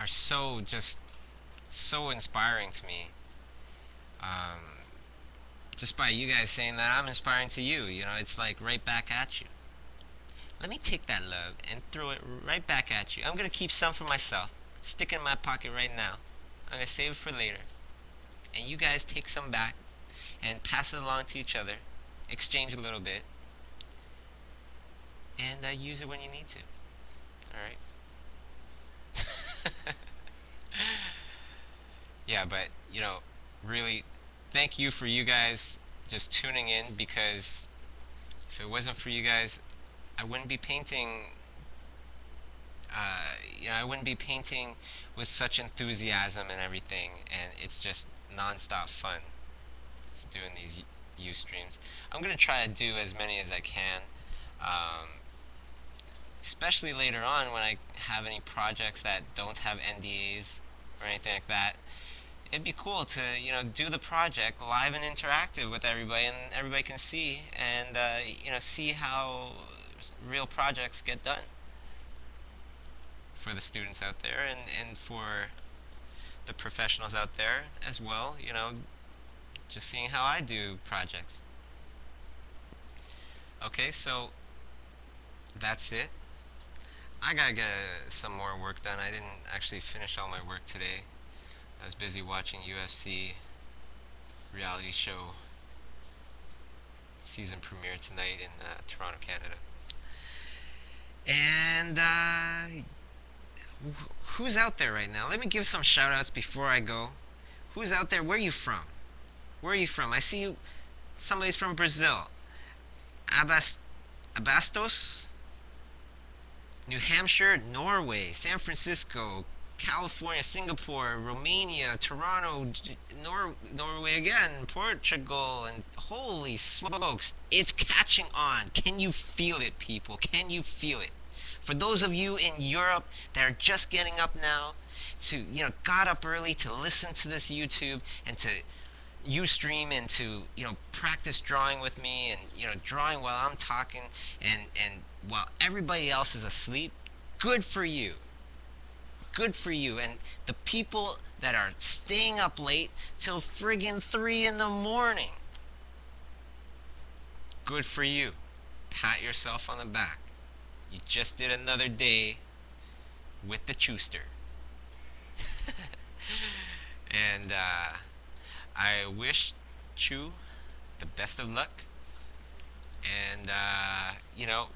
so inspiring to me. Just by you guys saying that, I'm inspiring to you. It's like right back at you. Let me take that love and throw it right back at you. I'm going to keep some for myself. Stick it in my pocket right now. I'm going to save it for later. And you guys take some back and pass it along to each other. Exchange a little bit. And use it when you need to. Alright? Yeah, but, really, thank you for you guys just tuning in, because if it wasn't for you guys, I wouldn't be painting I wouldn't be painting with such enthusiasm and everything, and it's just non-stop fun. Just doing these Ustreams. I'm gonna try to do as many as I can, um, especially later on when I have any projects that don't have NDAs or anything like that. It'd be cool to do the project live and interactive with everybody, and everybody can see and see how real projects get done for the students out there and for the professionals out there as well. Just seeing how I do projects. Okay, so that's it. I gotta get some more work done. I didn't actually finish all my work today. I was busy watching UFC reality show season premiere tonight in Toronto, Canada. And who's out there right now? Let me give some shout outs before I go. Who's out there? Where are you from? Where are you from? I see you. Somebody's from Brazil. Abastos? New Hampshire, Norway, San Francisco, California, Singapore, Romania, Toronto, Norway again, Portugal, and holy smokes, it's catching on. Can you feel it, people? Can you feel it? For those of you in Europe that are just getting up now, got up early to listen to this YouTube and to Ustream and to practice drawing with me and drawing while I'm talking and while everybody else is asleep, good for you. Good for you. And the people that are staying up late till friggin' 3 in the morning, good for you. Pat yourself on the back. You just did another day with the Chewster. And I wish Chiu the best of luck. And,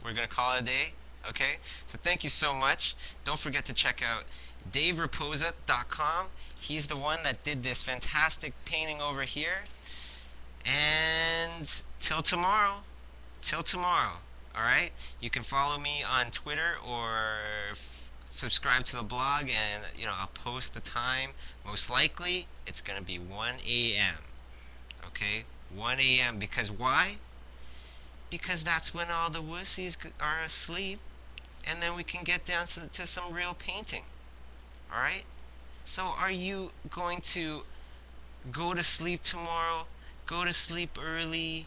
we're going to call it a day. Okay? So thank you so much. Don't forget to check out DaveRaposa.com. He's the one that did this fantastic painting over here. And till tomorrow. Till tomorrow. Alright? You can follow me on Twitter or subscribe to the blog, and I'll post the time. Most likely it's going to be 1 a.m. Okay? 1 a.m. Because why? Because that's when all the wussies are asleep, and then we can get down to some real painting. Alright? So are you going to go to sleep tomorrow? Go to sleep early?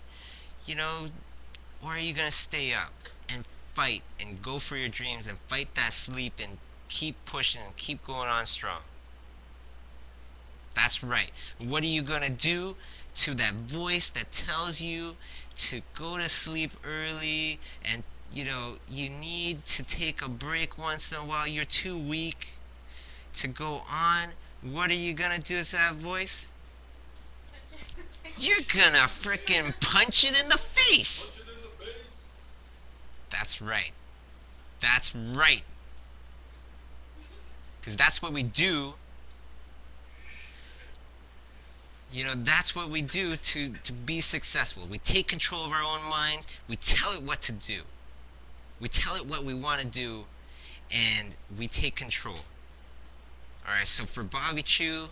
Or are you going to stay up and fight and go for your dreams and fight that sleep and keep pushing and keep going on strong? That's right. What are you going to do to that voice that tells you to go to sleep early and you need to take a break once in a while? You're too weak to go on. What are you going to do to that voice? You're going to frickin' punch it in the face. That's right. That's right. Because that's what we do. That's what we do to be successful. We take control of our own minds. We tell it what to do. We tell it what we want to do, and we take control. Alright, so for Bobby Chiu,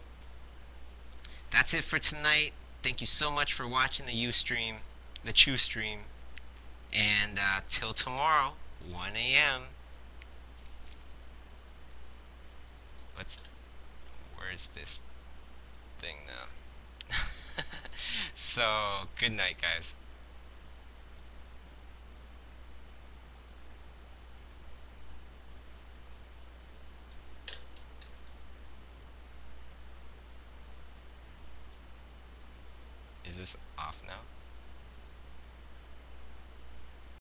that's it for tonight. Thank you so much for watching the Ustream, the Chiu stream. And till tomorrow, 1 a.m. Where's this thing now? So, good night, guys. Is this off now?